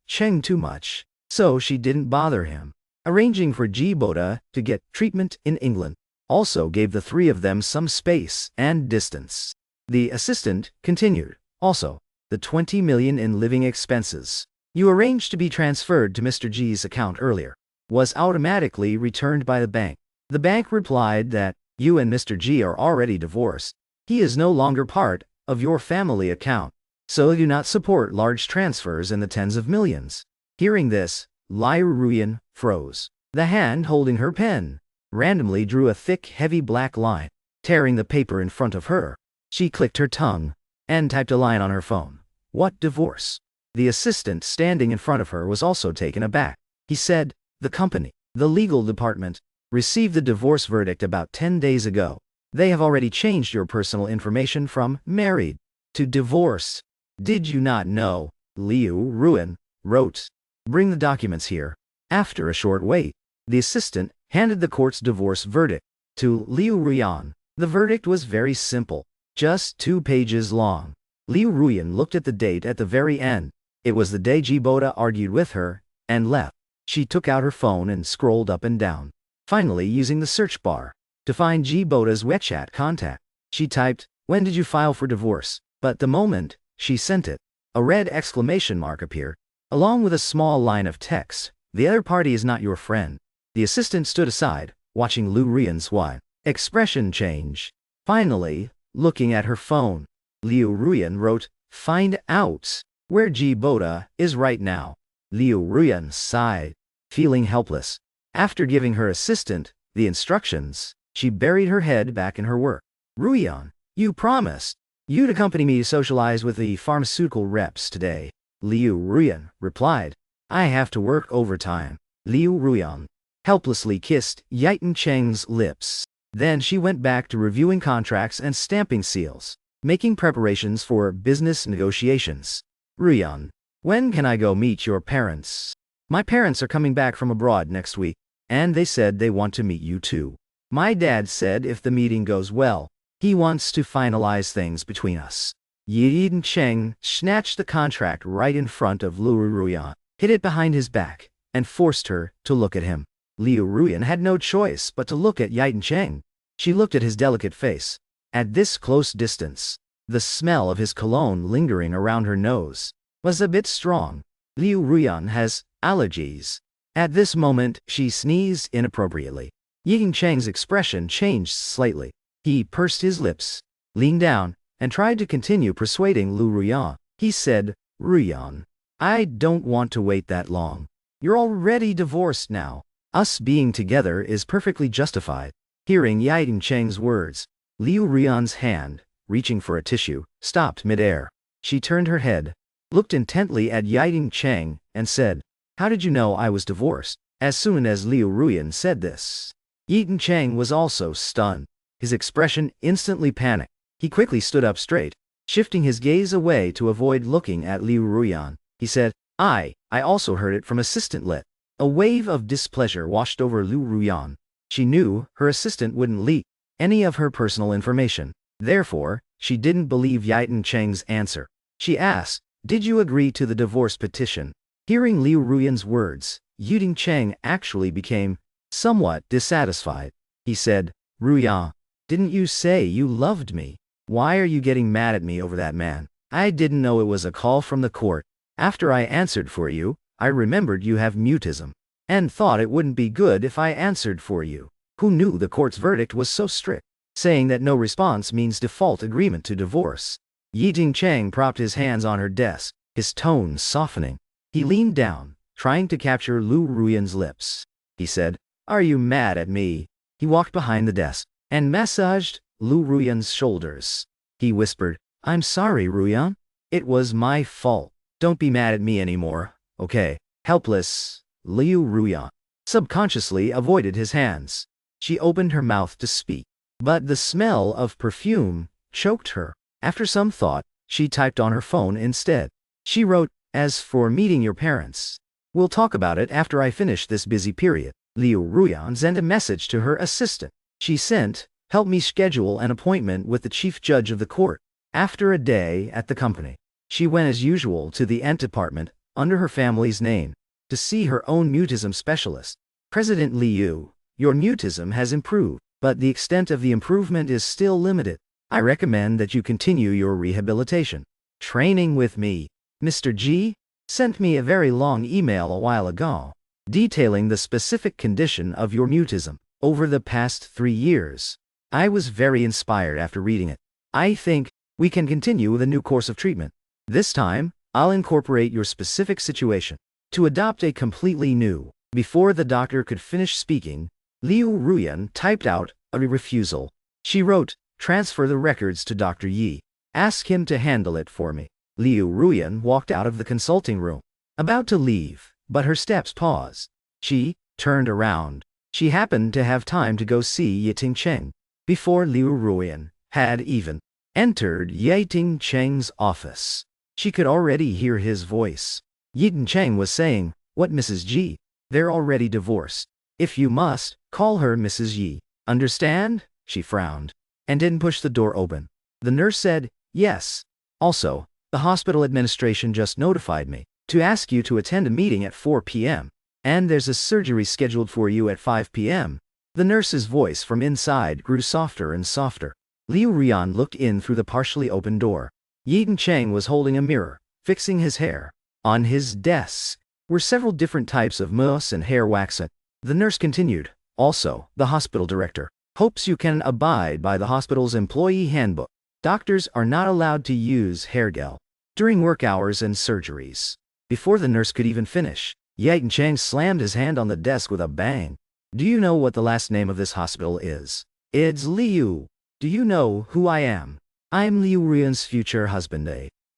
Cheng too much, so she didn't bother him. Arranging for G Boda to get treatment in England also gave the three of them some space and distance. The assistant continued, "Also, the 20 million in living expenses you arranged to be transferred to Mr. G's account earlier was automatically returned by the bank." The bank replied that You and Mr. G are already divorced. He is no longer part of your family account, so do not support large transfers in the tens of millions. Hearing this, Nhi Recap froze. The hand holding her pen randomly drew a thick, heavy black line, tearing the paper in front of her. She clicked her tongue and typed a line on her phone. What divorce? The assistant standing in front of her was also taken aback. He said, the company, the legal department, received the divorce verdict about 10 days ago. They have already changed your personal information from married to divorced. Did you not know? Nhi Recap wrote. Bring the documents here. After a short wait, the assistant handed the court's divorce verdict to Nhi Recap. The verdict was very simple, just 2 pages long. Nhi Recap looked at the date at the very end. It was the day Ji Boda argued with her and left. She took out her phone and scrolled up and down, finally using the search bar to find Ji Boda's WeChat contact. She typed, when did you file for divorce? But the moment she sent it, a red exclamation mark appeared, along with a small line of text. The other party is not your friend. The assistant stood aside, watching Nhi Recap's expression change. Finally, looking at her phone, Nhi Recap wrote, find out where Ji Boda is right now. Nhi Recap sighed, feeling helpless. After giving her assistant the instructions, she buried her head back in her work. Recap, you promised you'd accompany me to socialize with the pharmaceutical reps today. Nhi Recap replied, I have to work overtime. Nhi Recap helplessly kissed Yitin Cheng's lips. Then she went back to reviewing contracts and stamping seals, making preparations for business negotiations. Recap, when can I go meet your parents? My parents are coming back from abroad next week, and they said they want to meet you too. My dad said if the meeting goes well, he wants to finalize things between us. Yitin Cheng snatched the contract right in front of Nhi Recap, hid it behind his back, and forced her to look at him. Nhi Recap had no choice but to look at Yitin Cheng. She looked at his delicate face. At this close distance, the smell of his cologne lingering around her nose was a bit strong. Nhi Recap has allergies. At this moment, she sneezed inappropriately. Yitin Cheng's expression changed slightly. He pursed his lips, leaned down, and tried to continue persuading Nhi Recap. He said, Recap, I don't want to wait that long. You're already divorced now. Us being together is perfectly justified. Hearing Yitin Cheng's words, Nhi Recap's hand, reaching for a tissue, stopped midair. She turned her head, looked intently at Yitin Cheng, and said, how did you know I was divorced? As soon as Nhi Recap said this, Yitin Cheng was also stunned. His expression instantly panicked. He quickly stood up straight, shifting his gaze away to avoid looking at Nhi Recap. He said, I also heard it from Assistant Lit. A wave of displeasure washed over Nhi Recap. She knew her assistant wouldn't leak any of her personal information. Therefore, she didn't believe Yitin Cheng's answer. She asked, did you agree to the divorce petition? Hearing Nhi Recap's words, Yitin Cheng actually became somewhat dissatisfied. He said, Recap, didn't you say you loved me? Why are you getting mad at me over that man? I didn't know it was a call from the court. After I answered for you, I remembered you have mutism, and thought it wouldn't be good if I answered for you. Who knew the court's verdict was so strict, saying that no response means default agreement to divorce? Yitin Cheng propped his hands on her desk, his tone softening. He leaned down, trying to capture Nhi Recap's lips. He said, are you mad at me? He walked behind the desk and massaged Nhi Recap's shoulders. He whispered, I'm sorry, Recap. It was my fault. Don't be mad at me anymore, okay? Helpless, Nhi Recap subconsciously avoided his hands. She opened her mouth to speak, but the smell of perfume choked her. After some thought, she typed on her phone instead. She wrote, as for meeting your parents, we'll talk about it after I finish this busy period. Nhi Recap sent a message to her assistant. She sent, help me schedule an appointment with the chief judge of the court. After a day at the company, she went as usual to the ent department, under her family's name, to see her own mutism specialist. President Liu, your mutism has improved, but the extent of the improvement is still limited. I recommend that you continue your rehabilitation training with me. Mr. G sent me a very long email a while ago, detailing the specific condition of your mutism over the past 3 years. I was very inspired after reading it. I think we can continue with a new course of treatment. This time, I'll incorporate your specific situation to adopt a completely new. Before the doctor could finish speaking, Liu Ruyan typed out a refusal. She wrote, "Transfer the records to Dr. Yi. Ask him to handle it for me." Liu Ruyan walked out of the consulting room, about to leave, but her steps paused. She turned around. She happened to have time to go see Yiting Cheng before Liu Ruyan had even entered Yiting Cheng's office. She could already hear his voice. Yiting Cheng was saying, "What, Mrs. Ji? They're already divorced. If you must, call her Mrs. Yi. Understand?" She frowned and didn't push the door open. The nurse said, "Yes. Also, the hospital administration just notified me to ask you to attend a meeting at 4 p.m. and there's a surgery scheduled for you at 5 p.m. The nurse's voice from inside grew softer and softer. Liu Ruyan looked in through the partially open door. Yiting Cheng was holding a mirror, fixing his hair. On his desk were several different types of mousse and hair waxing. The nurse continued, "Also, the hospital director hopes you can abide by the hospital's employee handbook. Doctors are not allowed to use hair gel during work hours and surgeries." Before the nurse could even finish, Yiting Cheng slammed his hand on the desk with a bang. "Do you know what the last name of this hospital is? It's Liu. Do you know who I am? I'm Liu Ruyan's future husband.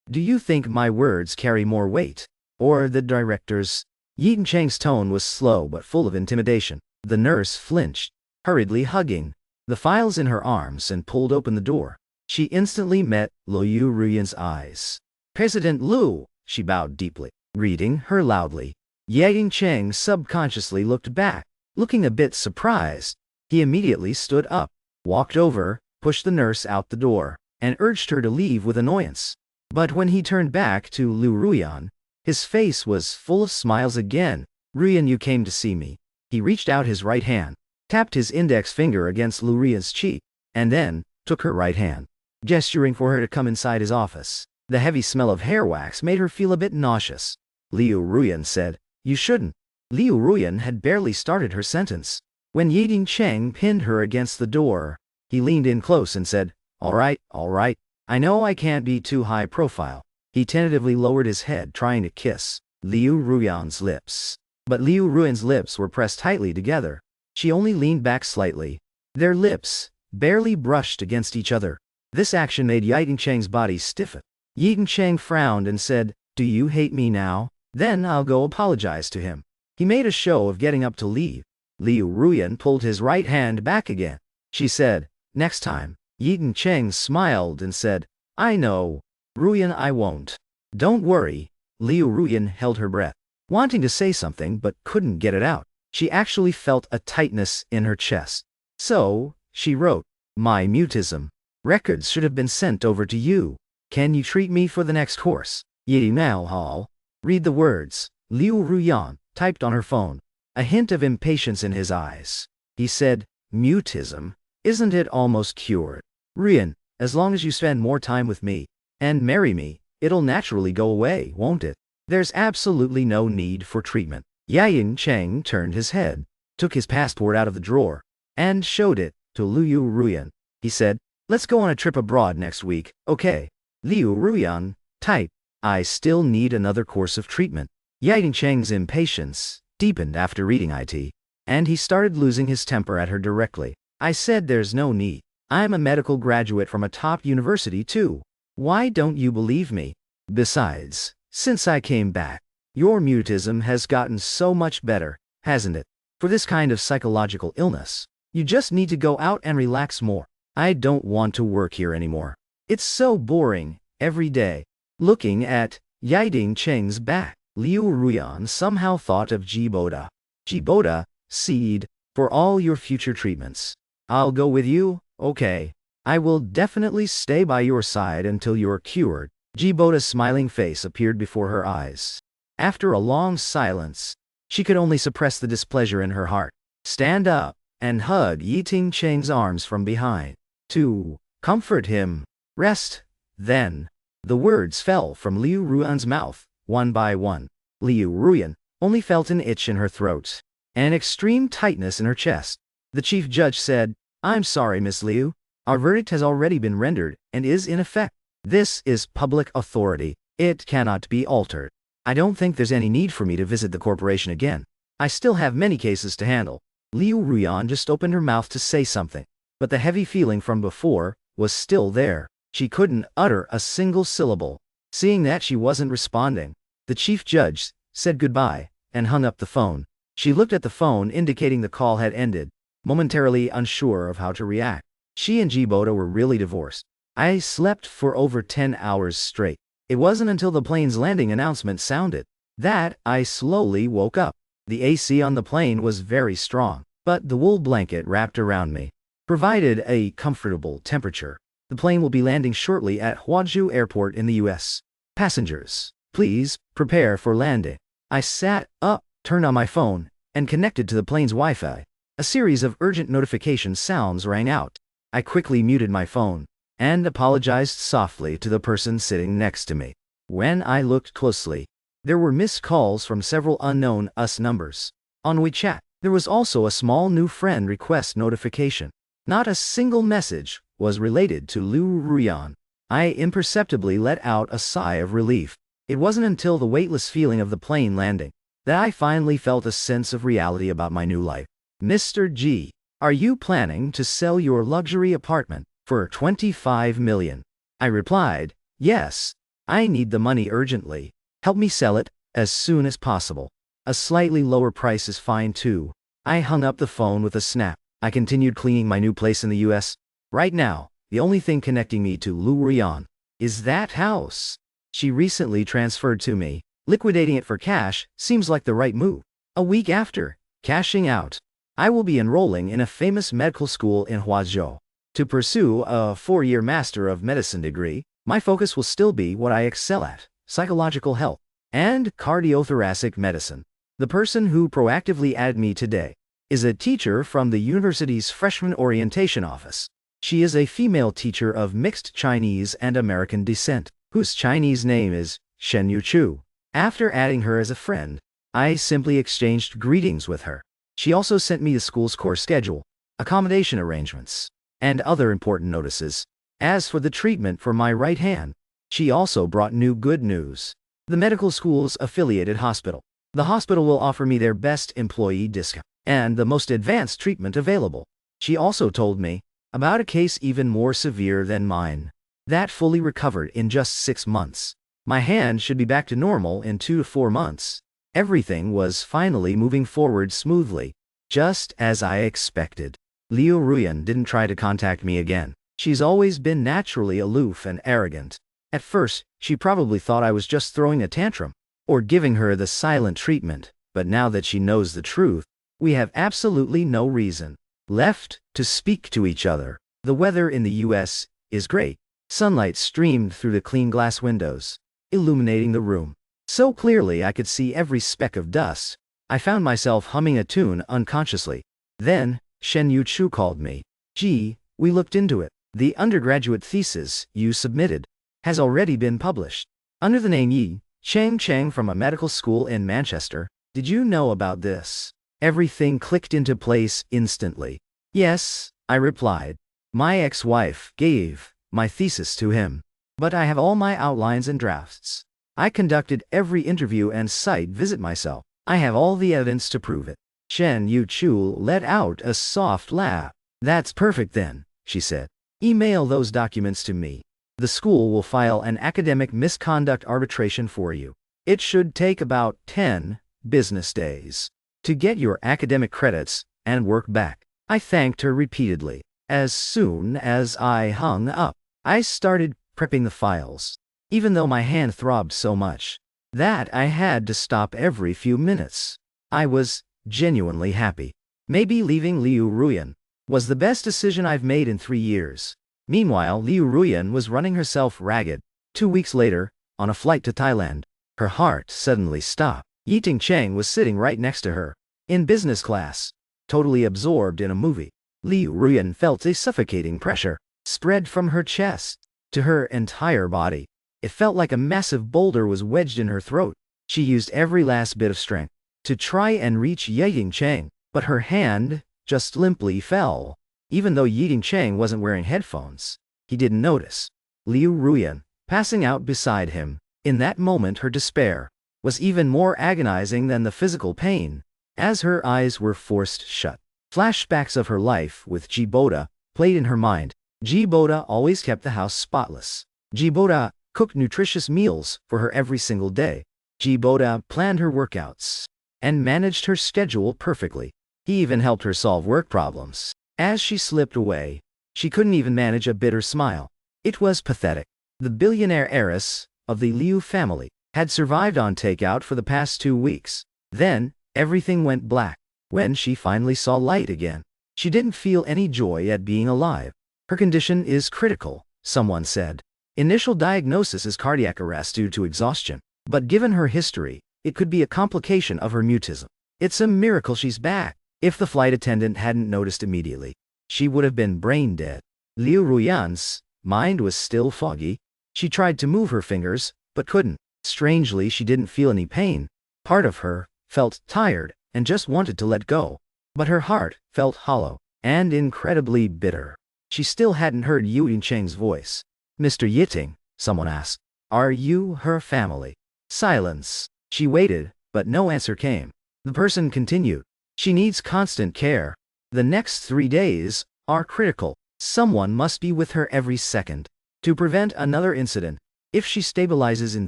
Do you think my words carry more weight? Or the director's?" Yiting Cheng's tone was slow but full of intimidation. The nurse flinched, hurriedly hugging the files in her arms and pulled open the door. She instantly met Liu Ruyan's eyes. "President Liu," she bowed deeply, reading her loudly. Yiting Cheng subconsciously looked back, looking a bit surprised. He immediately stood up, walked over, pushed the nurse out the door, and urged her to leave with annoyance. But when he turned back to Liu Ruyan, his face was full of smiles again. "Ruyan, you came to see me." He reached out his right hand, tapped his index finger against Liu Ruyan's cheek, and then took her right hand, gesturing for her to come inside his office. The heavy smell of hair wax made her feel a bit nauseous. Liu Ruyan said, "You shouldn't." Liu Ruyan had barely started her sentence when Yiting Cheng pinned her against the door. He leaned in close and said, all right. I know I can't be too high profile." He tentatively lowered his head, trying to kiss Liu Ruyan's lips. But Liu Ruyan's lips were pressed tightly together. She only leaned back slightly. Their lips barely brushed against each other. This action made Yiting Cheng's body stiffen. Yiting Cheng frowned and said, "Do you hate me now? Then I'll go apologize to him." He made a show of getting up to leave. Liu Ruyan pulled his right hand back again. She said, "Next time." Yiting Cheng smiled and said, "I know, Ruyan, I won't." "Don't worry." Liu Ruyan held her breath, wanting to say something but couldn't get it out. She actually felt a tightness in her chest. So, she wrote, "My mutism records should have been sent over to you. Can you treat me for the next course?" "Yi now hall." Read the words. Liu Ruyan typed on her phone, a hint of impatience in his eyes. He said, "Mutism? Isn't it almost cured? Ruyan, as long as you spend more time with me and marry me, it'll naturally go away, won't it? There's absolutely no need for treatment." Yiting Cheng turned his head, took his passport out of the drawer, and showed it to Liu Ruyan. He said, "Let's go on a trip abroad next week, okay?" Liu Ruyan typed, "I still need another course of treatment." Yiting Cheng's impatience deepened after reading it, and he started losing his temper at her directly. "I said there's no need. I'm a medical graduate from a top university too. Why don't you believe me? Besides, since I came back, your mutism has gotten so much better, hasn't it? For this kind of psychological illness, you just need to go out and relax more. I don't want to work here anymore. It's so boring, every day." Looking at Yiting Cheng's back, Liu Ruyan somehow thought of Jiboda. "Jiboda, seed, for all your future treatments. I'll go with you, okay? I will definitely stay by your side until you're cured." Jiboda's smiling face appeared before her eyes. After a long silence, she could only suppress the displeasure in her heart, stand up, and hug Yiting Cheng's arms from behind to comfort him. "Rest, then." The words fell from Liu Ruyan's mouth, one by one. Liu Ruyan only felt an itch in her throat, an extreme tightness in her chest. The chief judge said, I'm sorry, Miss Liu. Our verdict has already been rendered and is in effect. This is public authority. It cannot be altered. I don't think there's any need for me to visit the corporation again. I still have many cases to handle. Liu Ruyan just opened her mouth to say something, but the heavy feeling from before was still there. She couldn't utter a single syllable. Seeing that she wasn't responding, the chief judge said goodbye and hung up the phone. She looked at the phone indicating the call had ended, momentarily unsure of how to react. She and Jiboda were really divorced. I slept for over 10 hours straight. It wasn't until the plane's landing announcement sounded that I slowly woke up. The AC on the plane was very strong, but the wool blanket wrapped around me provided a comfortable temperature. The plane will be landing shortly at Huazhou Airport in the US. Passengers, please prepare for landing. I sat up, turned on my phone, and connected to the plane's Wi-Fi. A series of urgent notification sounds rang out. I quickly muted my phone and apologized softly to the person sitting next to me. When I looked closely, there were missed calls from several unknown US numbers. On WeChat, there was also a small new friend request notification. Not a single message was related to Liu Ruyan. I imperceptibly let out a sigh of relief. It wasn't until the weightless feeling of the plane landing that I finally felt a sense of reality about my new life. Mr. G, are you planning to sell your luxury apartment for 25 million? I replied, yes. I need the money urgently. Help me sell it as soon as possible. A slightly lower price is fine too. I hung up the phone with a snap. I continued cleaning my new place in the US. Right now, the only thing connecting me to Liu Ruyan is that house she recently transferred to me. Liquidating it for cash seems like the right move. A week after cashing out, I will be enrolling in a famous medical school in Huazhou. To pursue a 4-year Master of Medicine degree, my focus will still be what I excel at: psychological health and cardiothoracic medicine. The person who proactively added me today is a teacher from the university's freshman orientation office. She is a female teacher of mixed Chinese and American descent, whose Chinese name is Shen Yuchu. After adding her as a friend, I simply exchanged greetings with her. She also sent me the school's course schedule, accommodation arrangements, and other important notices. As for the treatment for my right hand, she also brought new good news. The medical school's affiliated hospital. The hospital will offer me their best employee discount and the most advanced treatment available. She also told me about a case even more severe than mine that fully recovered in just 6 months. My hand should be back to normal in 2 to 4 months. Everything was finally moving forward smoothly, just as I expected. Liu Ruyan didn't try to contact me again. She's always been naturally aloof and arrogant. At first, she probably thought I was just throwing a tantrum or giving her the silent treatment, but now that she knows the truth, we have absolutely no reason left to speak to each other. The weather in the US is great. Sunlight streamed through the clean glass windows, illuminating the room so clearly I could see every speck of dust. I found myself humming a tune unconsciously. Then, Shen Yuchu called me. Gee, we looked into it. The undergraduate thesis you submitted has already been published under the name Yi Chang from a medical school in Manchester. Did you know about this? Everything clicked into place instantly. Yes, I replied. My ex-wife gave my thesis to him, but I have all my outlines and drafts. I conducted every interview and site visit myself. I have all the evidence to prove it. Shen Yuchu let out a soft laugh. That's perfect then, she said. Email those documents to me. The school will file an academic misconduct arbitration for you. It should take about 10 business days to get your academic credits and work back. I thanked her repeatedly. As soon as I hung up, I started prepping the files, even though my hand throbbed so much that I had to stop every few minutes. I was genuinely happy. Maybe leaving Liu Ruyan was the best decision I've made in 3 years. Meanwhile, Liu Ruyan was running herself ragged. 2 weeks later, on a flight to Thailand, her heart suddenly stopped. Yiting Cheng was sitting right next to her, in business class, totally absorbed in a movie. Liu Ruyan felt a suffocating pressure spread from her chest to her entire body. It felt like a massive boulder was wedged in her throat. She used every last bit of strength to try and reach Yiting Cheng, but her hand just limply fell. even though Yiting Cheng wasn't wearing headphones. He didn't notice Liu Ruyan passing out beside him. In that moment her despair was even more agonizing than the physical pain, as her eyes were forced shut. Flashbacks of her life with Jiboda played in her mind. Jiboda always kept the house spotless. Jiboda cooked nutritious meals for her every single day. Jiboda planned her workouts and managed her schedule perfectly. He even helped her solve work problems. As she slipped away, she couldn't even manage a bitter smile. It was pathetic. The billionaire heiress of the Liu family had survived on takeout for the past 2 weeks. Then, everything went black. When she finally saw light again, she didn't feel any joy at being alive. Her condition is critical, someone said. Initial diagnosis is cardiac arrest due to exhaustion. But given her history, it could be a complication of her mutism. It's a miracle she's back. If the flight attendant hadn't noticed immediately, she would have been brain dead. Liu Ruyan's mind was still foggy. She tried to move her fingers, but couldn't. Strangely, she didn't feel any pain. Part of her felt tired and just wanted to let go. But her heart felt hollow and incredibly bitter. She still hadn't heard Yiting Cheng's voice. "Mr. Yiting," someone asked, "are you her family?" Silence. She waited, but no answer came. The person continued, "She needs constant care. The next 3 days are critical. Someone must be with her every second. To prevent another incident, if she stabilizes in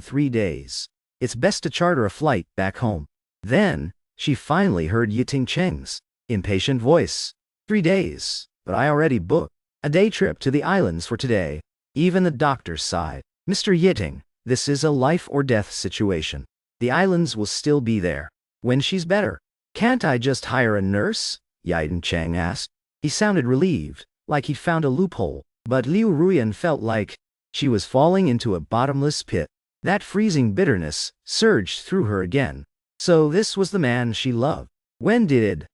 3 days, it's best to charter a flight back home." Then, she finally heard Yiting Cheng's impatient voice. 3 days, but I already booked a day trip to the islands for today." Even the doctor sighed. "Mr. Yiting, this is a life or death situation. The islands will still be there when she's better." "Can't I just hire a nurse?" Yiting Cheng asked. He sounded relieved, like he'd found a loophole. But Liu Ruyan felt like she was falling into a bottomless pit. That freezing bitterness surged through her again. So this was the man she loved. When did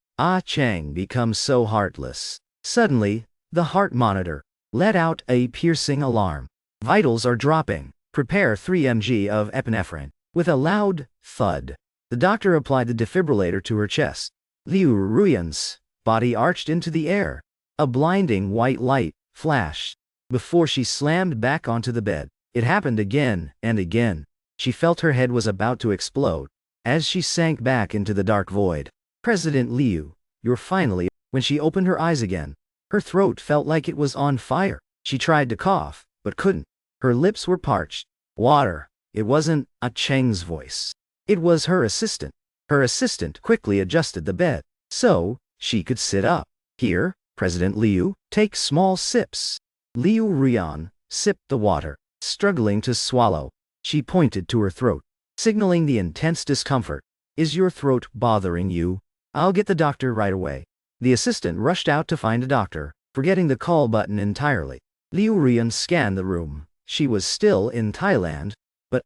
Cheng become so heartless? Suddenly, the heart monitor let out a piercing alarm. "Vitals are dropping. Prepare 3 mg of epinephrine." With a loud thud, the doctor applied the defibrillator to her chest. Liu Ruyan's body arched into the air. A blinding white light flashed before she slammed back onto the bed. It happened again and again. She felt her head was about to explode as she sank back into the dark void. "President Liu, you're finally..." When she opened her eyes again, her throat felt like it was on fire. She tried to cough, but couldn't. Her lips were parched. "Water." It wasn't Cheng's voice. It was her assistant. Her assistant quickly adjusted the bed so she could sit up. "Here, President Liu, take small sips." Liu Ruyan sipped the water, struggling to swallow. She pointed to her throat, signaling the intense discomfort. "Is your throat bothering you? I'll get the doctor right away." The assistant rushed out to find a doctor, forgetting the call button entirely. Liu Ruyan scanned the room. She was still in Thailand, but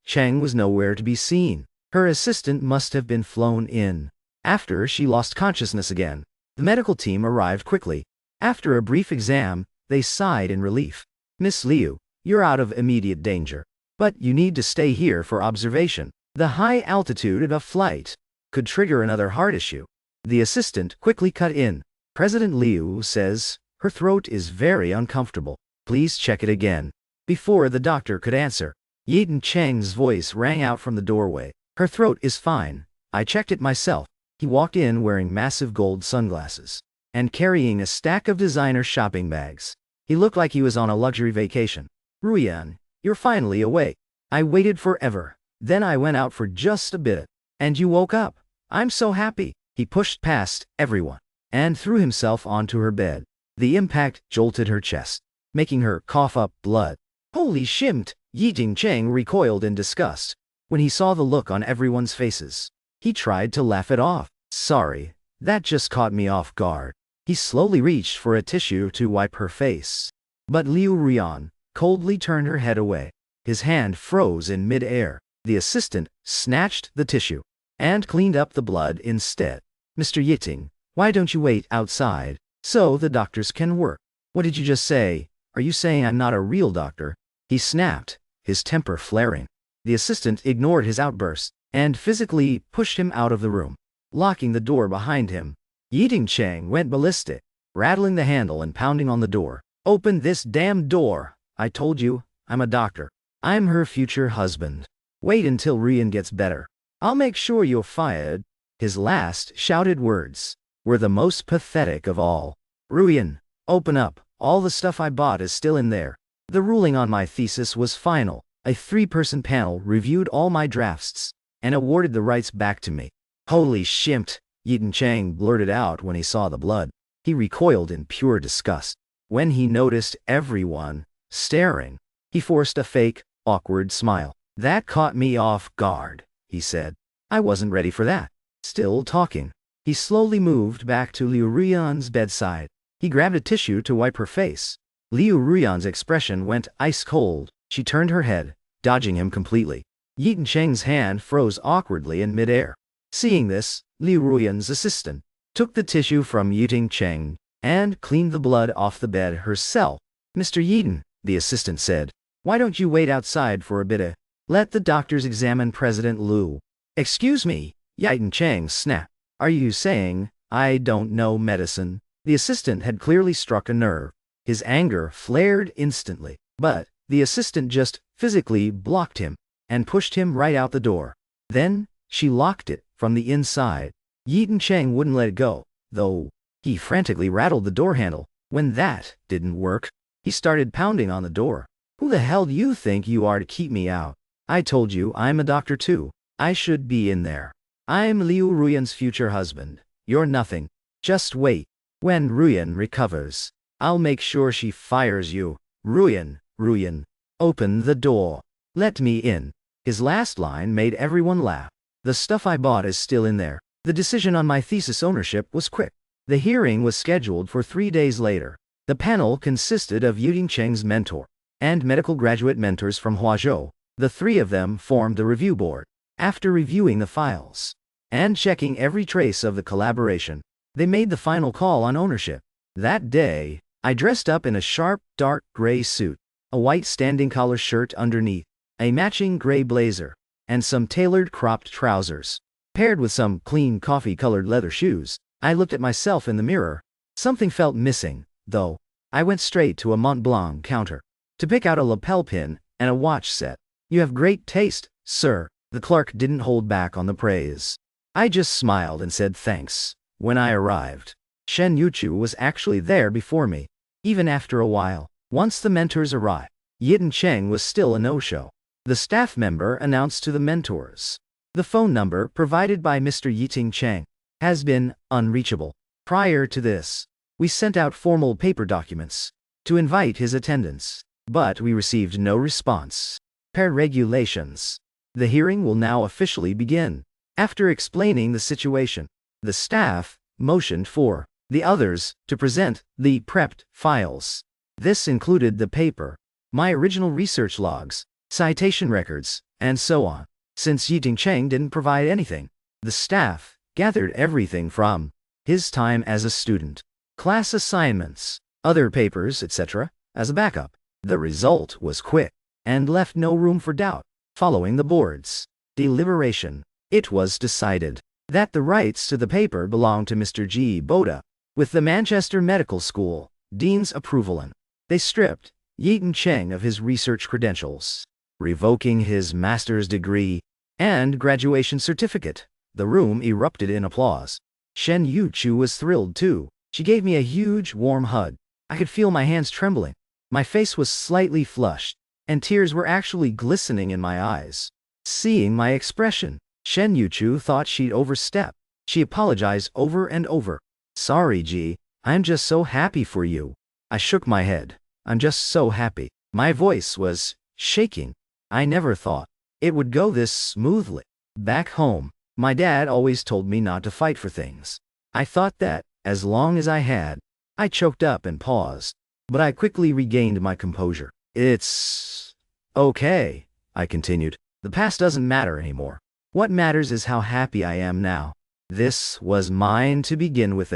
Cheng was nowhere to be seen. Her assistant must have been flown in. After she lost consciousness again, the medical team arrived quickly. After a brief exam, they sighed in relief. "Miss Liu, you're out of immediate danger, but you need to stay here for observation. The high altitude of a flight could trigger another heart issue." The assistant quickly cut in. "President Liu says her throat is very uncomfortable. Please check it again." Before the doctor could answer, Yiting Cheng's voice rang out from the doorway. "Her throat is fine. I checked it myself." He walked in wearing massive gold sunglasses and carrying a stack of designer shopping bags. He looked like he was on a luxury vacation. "Ruyan, you're finally awake. I waited forever. Then I went out for just a bit. And you woke up. I'm so happy." He pushed past everyone and threw himself onto her bed. The impact jolted her chest, making her cough up blood. "Holy shit!" Yiting Cheng recoiled in disgust when he saw the look on everyone's faces. He tried to laugh it off. "Sorry, that just caught me off guard." He slowly reached for a tissue to wipe her face. But Liu Ruyan coldly turned her head away. His hand froze in mid-air. The assistant snatched the tissue and cleaned up the blood instead. "Mr. Yiting, why don't you wait outside so the doctors can work?" "What did you just say? Are you saying I'm not a real doctor?" He snapped, his temper flaring. The assistant ignored his outburst and physically pushed him out of the room, locking the door behind him. Yiting Cheng went ballistic. rattling the handle and pounding on the door. "Open this damn door! I told you, I'm a doctor. I'm her future husband. Wait until Ryan gets better. I'll make sure you're fired." His last shouted words were the most pathetic of all. "Ryan, open up. All the stuff I bought is still in there." The ruling on my thesis was final. A 3-person panel reviewed all my drafts and awarded the rights back to me. "Holy shit," Yeaton Chang blurted out when he saw the blood. He recoiled in pure disgust. When he noticed everyone staring, he forced a fake, awkward smile. "That caught me off guard," he said. "I wasn't ready for that." Still talking, he slowly moved back to Liu Ruyan's bedside. He grabbed a tissue to wipe her face. Liu Ruyan's expression went ice cold. She turned her head, dodging him completely. Yeaton Cheng's hand froze awkwardly in midair. Seeing this, Liu Ruyan's assistant took the tissue from Yeaton Cheng and cleaned the blood off the bed herself. "Mr. Yeaton," the assistant said, "why don't you wait outside for a bit? Let the doctors examine President Liu." "Excuse me," Yeaton Cheng snapped. "Are you saying I don't know medicine?" The assistant had clearly struck a nerve. His anger flared instantly, but the assistant just physically blocked him and pushed him right out the door. Then she locked it from the inside. Yeaton Cheng wouldn't let it go, though. He frantically rattled the door handle. When that didn't work, he started pounding on the door. "Who the hell do you think you are to keep me out? I told you I'm a doctor too. I should be in there. I'm Liu Ruyan's future husband. You're nothing. Just wait. When Ruyan recovers, I'll make sure she fires you. Ruyan, open the door. Let me in." His last line made everyone laugh. "The stuff I bought is still in there." The decision on my thesis ownership was quick. The hearing was scheduled for 3 days later. The panel consisted of Yeaton Cheng's mentor and medical graduate mentors from Huazhou. The 3 of them formed the review board. After reviewing the files and checking every trace of the collaboration, they made the final call on ownership. That day, I dressed up in a sharp, dark gray suit, a white standing collar shirt underneath, a matching gray blazer, and some tailored cropped trousers, paired with some clean coffee-colored leather shoes. I looked at myself in the mirror. Something felt missing, though. I went straight to a Mont Blanc counter to pick out a lapel pin and a watch set. "You have great taste, sir." The clerk didn't hold back on the praise. I just smiled and said thanks. When I arrived, Shen Yuchu was actually there before me. Even after a while, once the mentors arrived, Yeaton Cheng was still a no-show. The staff member announced to the mentors, "The phone number provided by Mr. Yeaton Cheng has been unreachable." Prior to this, we sent out formal paper documents to invite his attendance, but we received no response. Per regulations, the hearing will now officially begin. After explaining the situation, the staff motioned for the others to present the prepped files. This included the paper, my original research logs, citation records, and so on. Since Yeaton Cheng didn't provide anything, the staff gathered everything from his time as a student, class assignments, other papers, etc., as a backup. The result was quick and left no room for doubt. Following the board's deliberation, it was decided that the rights to the paper belonged to Mr. G. Boda, with the Manchester Medical School dean's approval, and they stripped Yeaton Cheng of his research credentials, revoking his master's degree and graduation certificate. The room erupted in applause. Shen Yuchu was thrilled too. She gave me a huge, warm hug. I could feel my hands trembling. My face was slightly flushed, and tears were actually glistening in my eyes. Seeing my expression, Shen Yuchu thought she'd overstepped. She apologized over and over. "Sorry, G, I'm just so happy for you." I shook my head. "I'm just so happy." My voice was shaking. I never thought it would go this smoothly. Back home, my dad always told me not to fight for things. I thought that, as long as I had. I choked up and paused, but I quickly regained my composure. "It's okay," I continued. "The past doesn't matter anymore. What matters is how happy I am now. This was mine to begin with,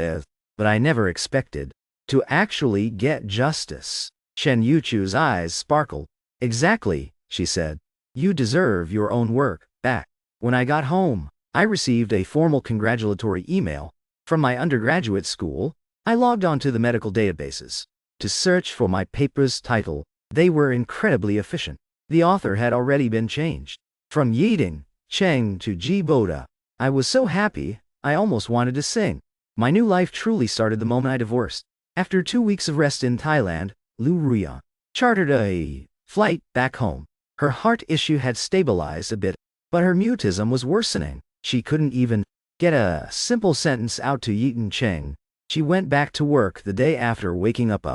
but I never expected to actually get justice." Shen Yuchu's eyes sparkled. "Exactly," she said. "You deserve your own work back." When I got home, I received a formal congratulatory email from my undergraduate school. I logged onto the medical databases to search for my paper's title. They were incredibly efficient. The author had already been changed from Yiding Cheng to Ji Boda. I was so happy, I almost wanted to sing. My new life truly started the moment I divorced. After 2 weeks of rest in Thailand, Liu Ruyan chartered a flight back home. Her heart issue had stabilized a bit, but her mutism was worsening. She couldn't even get a simple sentence out to Yiding Cheng. She went back to work the day after waking up.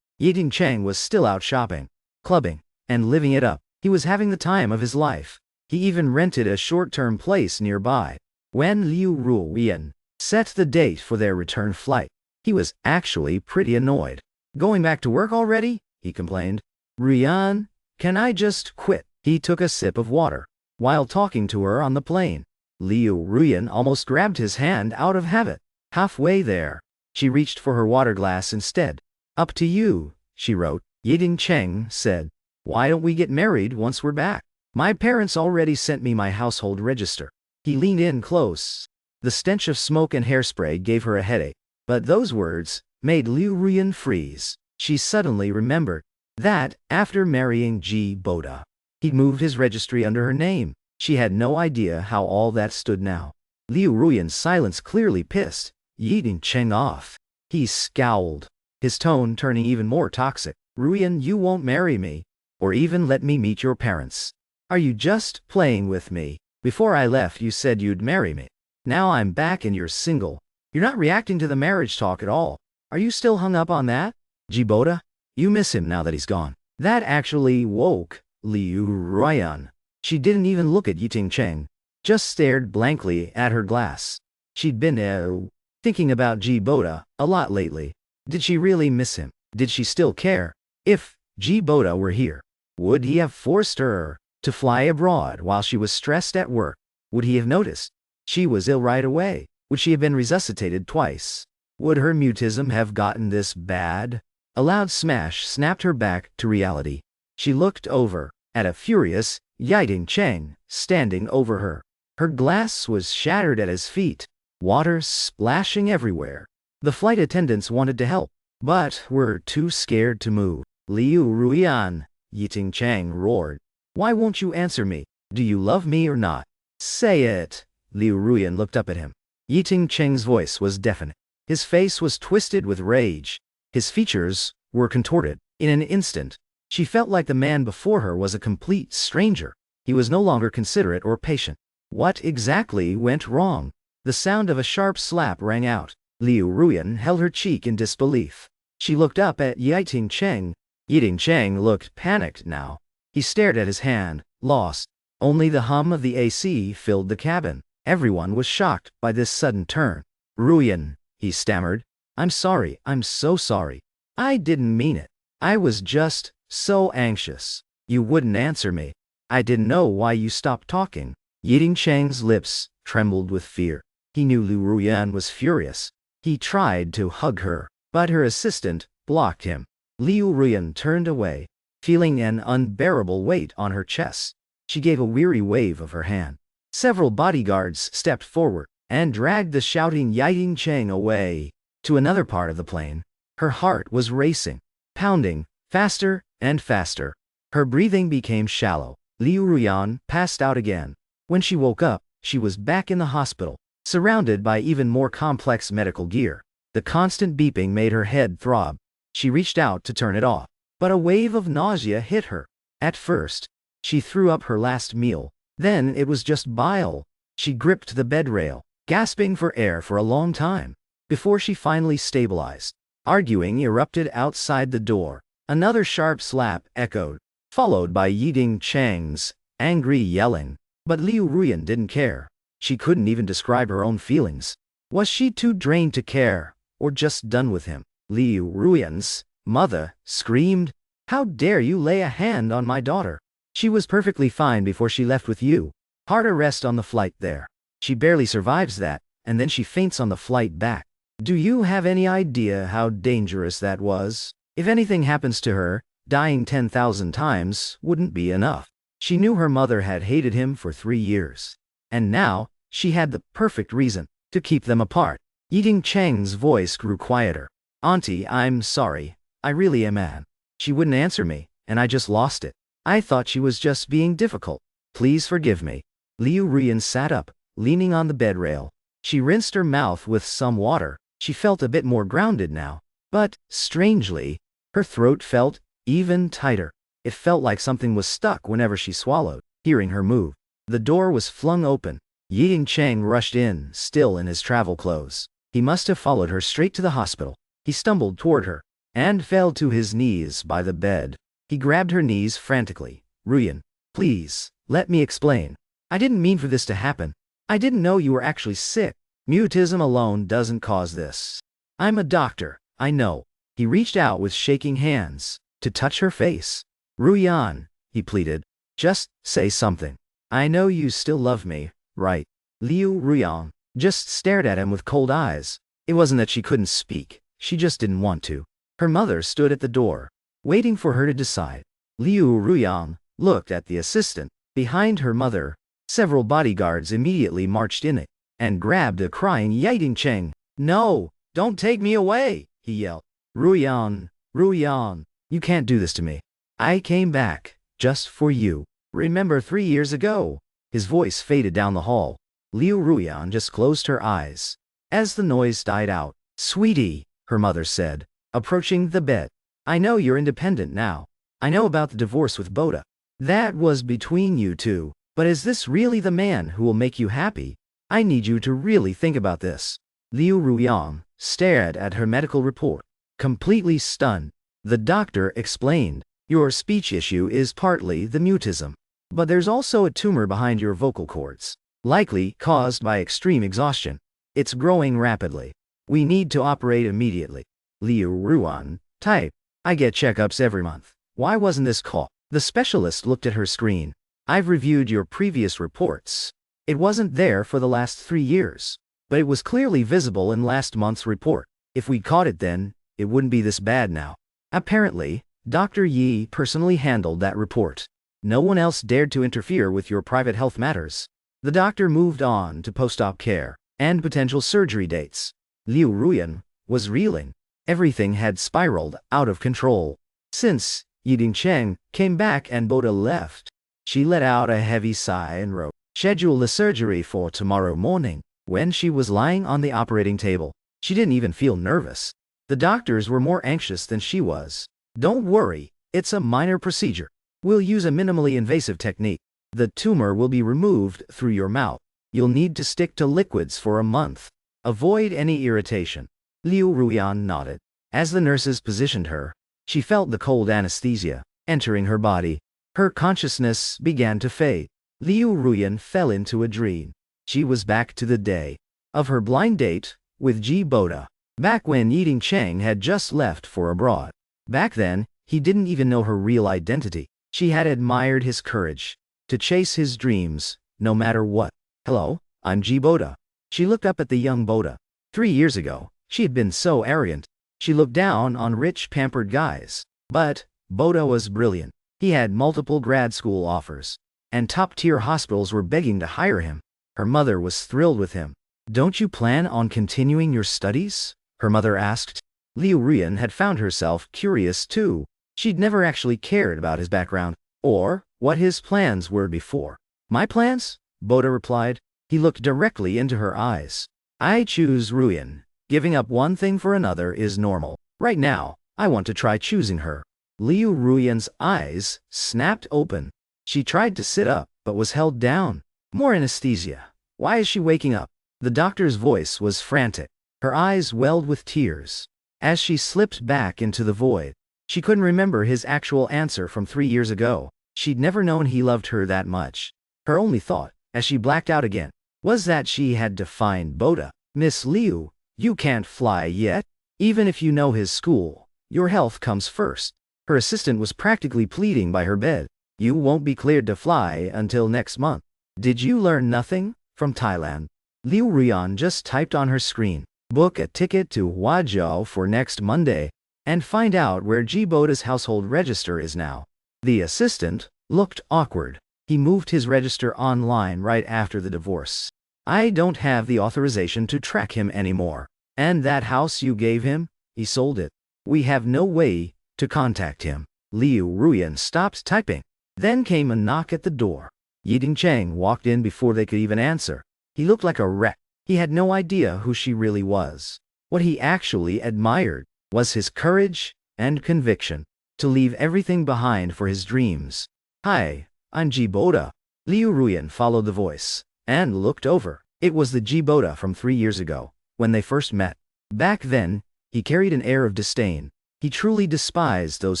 Yiding Cheng was still out shopping, clubbing, and living it up. He was having the time of his life. He even rented a short-term place nearby. When Liu Ruyan set the date for their return flight, he was actually pretty annoyed. "Going back to work already?" he complained. "Ruyan, can I just quit?" He took a sip of water while talking to her on the plane. Liu Ruyan almost grabbed his hand out of habit. Halfway there, she reached for her water glass instead. "Up to you," she wrote. Yiding Cheng said, "Why don't we get married once we're back? My parents already sent me my household register." He leaned in close. The stench of smoke and hairspray gave her a headache, but those words made Liu Ruyan freeze. She suddenly remembered that, after marrying Ji Boda, he'd moved his registry under her name. She had no idea how all that stood now. Liu Ruyan's silence clearly pissed Yiding Cheng off. He scowled, his tone turning even more toxic. "Ruyan, you won't marry me, or even let me meet your parents. Are you just playing with me? Before I left you said you'd marry me. Now I'm back and you're single. You're not reacting to the marriage talk at all. Are you still hung up on that? Ji Boda? You miss him now that he's gone." That actually woke Liu Ruyan. She didn't even look at Yiding Cheng, just stared blankly at her glass. She'd been thinking about Ji Boda a lot lately. Did she really miss him? Did she still care? If Ji Boda were here, would he have forced her to fly abroad while she was stressed at work? Would he have noticed she was ill right away? Would she have been resuscitated twice? Would her mutism have gotten this bad? A loud smash snapped her back to reality. She looked over at a furious Yiding Cheng standing over her. Her glass was shattered at his feet, water splashing everywhere. The flight attendants wanted to help, but were too scared to move. "Liu Ruyan," Yiding Cheng roared. "Why won't you answer me? Do you love me or not? Say it." Liu Ruyan looked up at him. Yiding Cheng's voice was deafening. His face was twisted with rage. His features were contorted. In an instant, she felt like the man before her was a complete stranger. He was no longer considerate or patient. What exactly went wrong? The sound of a sharp slap rang out. Liu Ruyan held her cheek in disbelief. She looked up at Yiding Cheng. Yiding Cheng looked panicked now. He stared at his hand, lost. Only the hum of the AC filled the cabin. Everyone was shocked by this sudden turn. "Ruyan," he stammered. "I'm sorry, I'm so sorry. I didn't mean it. I was just so anxious. You wouldn't answer me. I didn't know why you stopped talking." Yiding Cheng's lips trembled with fear. He knew Liu Ruyan was furious. He tried to hug her, but her assistant blocked him. Liu Ruyan turned away, feeling an unbearable weight on her chest. She gave a weary wave of her hand. Several bodyguards stepped forward and dragged the shouting Yiding Cheng away to another part of the plane. Her heart was racing, pounding, faster and faster. Her breathing became shallow. Liu Ruyan passed out again. When she woke up, she was back in the hospital, surrounded by even more complex medical gear. The constant beeping made her head throb. She reached out to turn it off, but a wave of nausea hit her. At first, she threw up her last meal. Then it was just bile. She gripped the bed rail, gasping for air for a long time, before she finally stabilized. Arguing erupted outside the door. Another sharp slap echoed, followed by Yiding Cheng's angry yelling. But Liu Ruyan didn't care. She couldn't even describe her own feelings. Was she too drained to care, or just done with him? Liu Ruyan's mother screamed, "How dare you lay a hand on my daughter? She was perfectly fine before she left with you. Heart arrest on the flight there. She barely survives that, and then she faints on the flight back. Do you have any idea how dangerous that was? If anything happens to her, dying 10,000 times wouldn't be enough." She knew her mother had hated him for 3 years. And now, she had the perfect reason to keep them apart. Yiding Cheng's voice grew quieter. Auntie, I'm sorry. I really am, man. She wouldn't answer me, and I just lost it. I thought she was just being difficult. Please forgive me. Liu Ruyan sat up, leaning on the bed rail. She rinsed her mouth with some water. She felt a bit more grounded now. But, strangely, her throat felt even tighter. It felt like something was stuck whenever she swallowed. Hearing her move, the door was flung open. Yi Cheng rushed in, still in his travel clothes. He must have followed her straight to the hospital. He stumbled toward her, and fell to his knees by the bed. He grabbed her knees frantically. Ruyan, please, let me explain. I didn't mean for this to happen. I didn't know you were actually sick. Mutism alone doesn't cause this. I'm a doctor, I know. He reached out with shaking hands to touch her face. Ruyan, he pleaded, just say something. I know you still love me, right? Liu Ruyan just stared at him with cold eyes. It wasn't that she couldn't speak, she just didn't want to. Her mother stood at the door, waiting for her to decide. Liu Ruyan looked at the assistant. Behind her mother, several bodyguards immediately marched in it, and grabbed a crying Yi Cheng. No, don't take me away, he yelled. Ruyan, Ruyan, you can't do this to me. I came back, just for you. Remember 3 years ago? His voice faded down the hall. Liu Ruyan just closed her eyes. As the noise died out, Sweetie, her mother said, approaching the bed. I know you're independent now. I know about the divorce with Boda. That was between you two. But is this really the man who will make you happy? I need you to really think about this. Liu Ruyan stared at her medical report, completely stunned. The doctor explained, your speech issue is partly the mutism. But there's also a tumor behind your vocal cords, likely caused by extreme exhaustion. It's growing rapidly. We need to operate immediately. Liu Ruyan type. I get checkups every month. Why wasn't this caught? The specialist looked at her screen. I've reviewed your previous reports. It wasn't there for the last 3 years, but it was clearly visible in last month's report. If we caught it then, it wouldn't be this bad now. Apparently, Dr. Yi personally handled that report. No one else dared to interfere with your private health matters. The doctor moved on to post-op care and potential surgery dates. Liu Ruyan was reeling. Everything had spiraled out of control. Since Yi Cheng came back and Boda left, she let out a heavy sigh and wrote, schedule the surgery for tomorrow morning. When she was lying on the operating table, she didn't even feel nervous. The doctors were more anxious than she was. Don't worry, it's a minor procedure. We'll use a minimally invasive technique. The tumor will be removed through your mouth. You'll need to stick to liquids for a month. Avoid any irritation. Liu Ruyan nodded. As the nurses positioned her, she felt the cold anesthesia entering her body. Her consciousness began to fade. Liu Ruyan fell into a dream. She was back to the day of her blind date with Ji Boda, back when Yi Cheng had just left for abroad. Back then, he didn't even know her real identity. She had admired his courage to chase his dreams, no matter what. Hello, I'm Ji Boda. She looked up at the young Boda. 3 years ago, she had been so arrogant. She looked down on rich, pampered guys. But Boda was brilliant. He had multiple grad school offers, and top-tier hospitals were begging to hire him. Her mother was thrilled with him. Don't you plan on continuing your studies? Her mother asked. Liu Ruyan had found herself curious too. She'd never actually cared about his background, or what his plans were before. My plans? Boda replied. He looked directly into her eyes. I choose Ruyan. Giving up one thing for another is normal. Right now, I want to try choosing her. Liu Ruyan's eyes snapped open. She tried to sit up, but was held down. More anesthesia. Why is she waking up? The doctor's voice was frantic. Her eyes welled with tears. As she slipped back into the void, she couldn't remember his actual answer from 3 years ago. She'd never known he loved her that much. Her only thought, as she blacked out again, was that she had to find Boda. Miss Liu, you can't fly yet. Even if you know his school, your health comes first. Her assistant was practically pleading by her bed. You won't be cleared to fly until next month. Did you learn nothing from Thailand? Liu Ruyan just typed on her screen. Book a ticket to Huazhou for next Monday, and find out where Ji Boda's household register is now. The assistant looked awkward. He moved his register online right after the divorce. I don't have the authorization to track him anymore. And that house you gave him? He sold it. We have no way to contact him. Liu Ruyan stopped typing. Then came a knock at the door. Yiting Cheng walked in before they could even answer. He looked like a wreck. He had no idea who she really was. What he actually admired was his courage and conviction to leave everything behind for his dreams. Hi, I'm Ji Boda. Liu Ruyan followed the voice and looked over. It was the Ji Boda from 3 years ago, when they first met. Back then, he carried an air of disdain. He truly despised those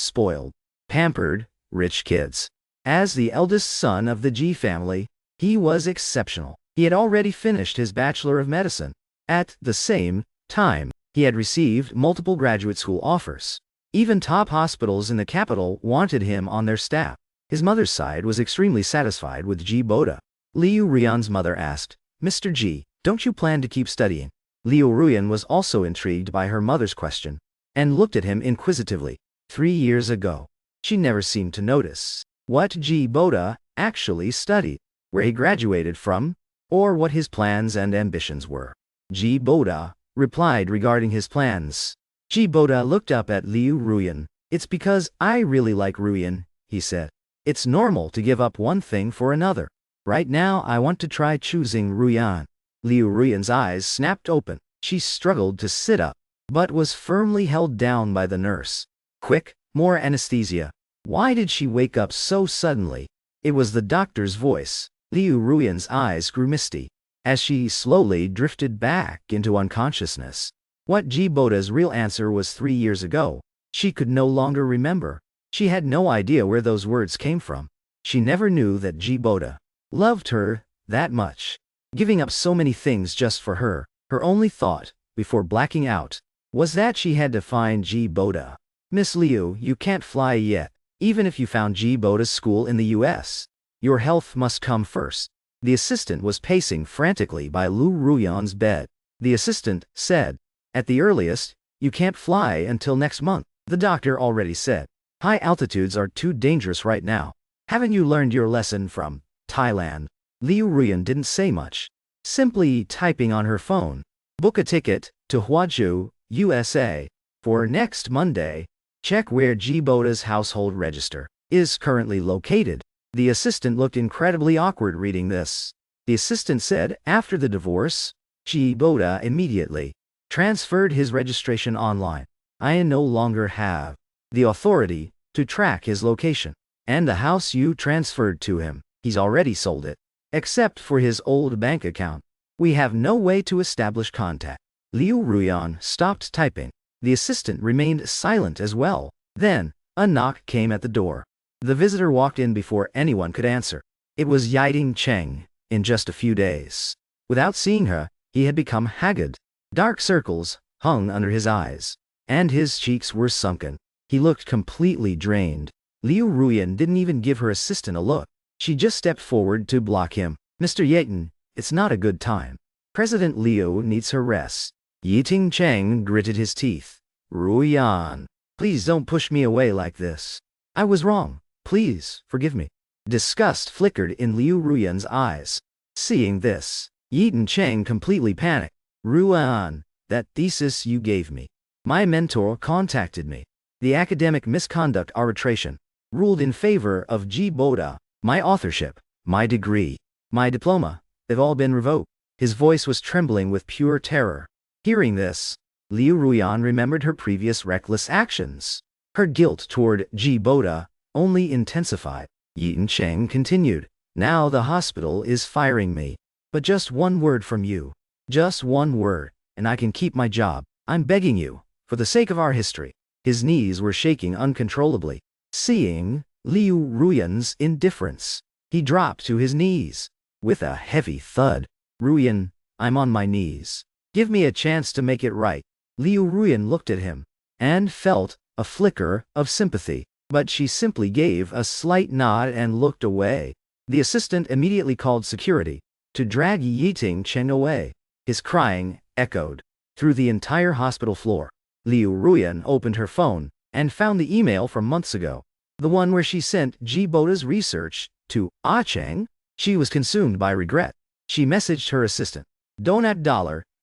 spoiled, pampered, rich kids. As the eldest son of the Ji family, he was exceptional. He had already finished his Bachelor of Medicine. At the same time, he had received multiple graduate school offers. Even top hospitals in the capital wanted him on their staff. His mother's side was extremely satisfied with Ji Boda. Liu Ruyan's mother asked, "Mr. Ji, don't you plan to keep studying?" Liu Ruyan was also intrigued by her mother's question, and looked at him inquisitively. 3 years ago, she never seemed to notice what Ji Boda actually studied, where he graduated from, or what his plans and ambitions were. Ji Boda replied regarding his plans. Ji Boda looked up at Liu Ruyan. "It's because I really like Ruyan," he said. "It's normal to give up one thing for another. Right now I want to try choosing Ruyan." Liu Ruyan's eyes snapped open. She struggled to sit up, but was firmly held down by the nurse. "Quick, more anesthesia." Why did she wake up so suddenly? It was the doctor's voice. Liu Ruyan's eyes grew misty as she slowly drifted back into unconsciousness. What Ji Boda's real answer was 3 years ago, she could no longer remember. She had no idea where those words came from. She never knew that Ji Boda loved her that much, giving up so many things just for her. Her only thought, before blacking out, was that she had to find Ji Boda. "Miss Liu, you can't fly yet, even if you found Ji Boda's school in the US. Your health must come first." The assistant was pacing frantically by Liu Ruyan's bed. The assistant said, "At the earliest, you can't fly until next month. The doctor already said high altitudes are too dangerous right now. Haven't you learned your lesson from Thailand?" Liu Ruyan didn't say much, simply typing on her phone. "Book a ticket to Huazhou, USA, for next Monday. Check where Ji Boda's household register is currently located." The assistant looked incredibly awkward reading this. The assistant said after the divorce, Ji Boda immediately transferred his registration online. "I no longer have the authority to track his location. And the house you transferred to him, he's already sold it. Except for his old bank account, we have no way to establish contact." Liu Ruyan stopped typing. The assistant remained silent as well. Then, a knock came at the door. The visitor walked in before anyone could answer. It was Yiting Cheng. In just a few days, without seeing her, he had become haggard. Dark circles hung under his eyes, and his cheeks were sunken. He looked completely drained. Liu Ruyan didn't even give her assistant a look. She just stepped forward to block him. "Mr. Yiting, it's not a good time. President Liu needs her rest." Yiting Cheng gritted his teeth. "Ruyan, please don't push me away like this. I was wrong. Please, forgive me." Disgust flickered in Liu Ruyan's eyes. Seeing this, Yiting Cheng completely panicked. "Ruyan, that thesis you gave me. My mentor contacted me. The academic misconduct arbitration ruled in favor of Ji Boda. My authorship, my degree, my diploma, they've all been revoked." His voice was trembling with pure terror. Hearing this, Liu Ruyan remembered her previous reckless actions. Her guilt toward Ji Boda only intensified. Yiting Cheng continued, "Now the hospital is firing me. But just one word from you. Just one word, and I can keep my job. I'm begging you, for the sake of our history." His knees were shaking uncontrollably. Seeing Liu Ruyan's indifference, he dropped to his knees. With a heavy thud, "Ruyan, I'm on my knees. Give me a chance to make it right." Liu Ruyan looked at him, and felt a flicker of sympathy, but she simply gave a slight nod and looked away. The assistant immediately called security to drag Yiting Cheng away. His crying echoed through the entire hospital floor. Liu Ruyan opened her phone and found the email from months ago, the one where she sent Ji Boda's research to Cheng. She was consumed by regret. She messaged her assistant, "Donate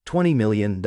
$20 million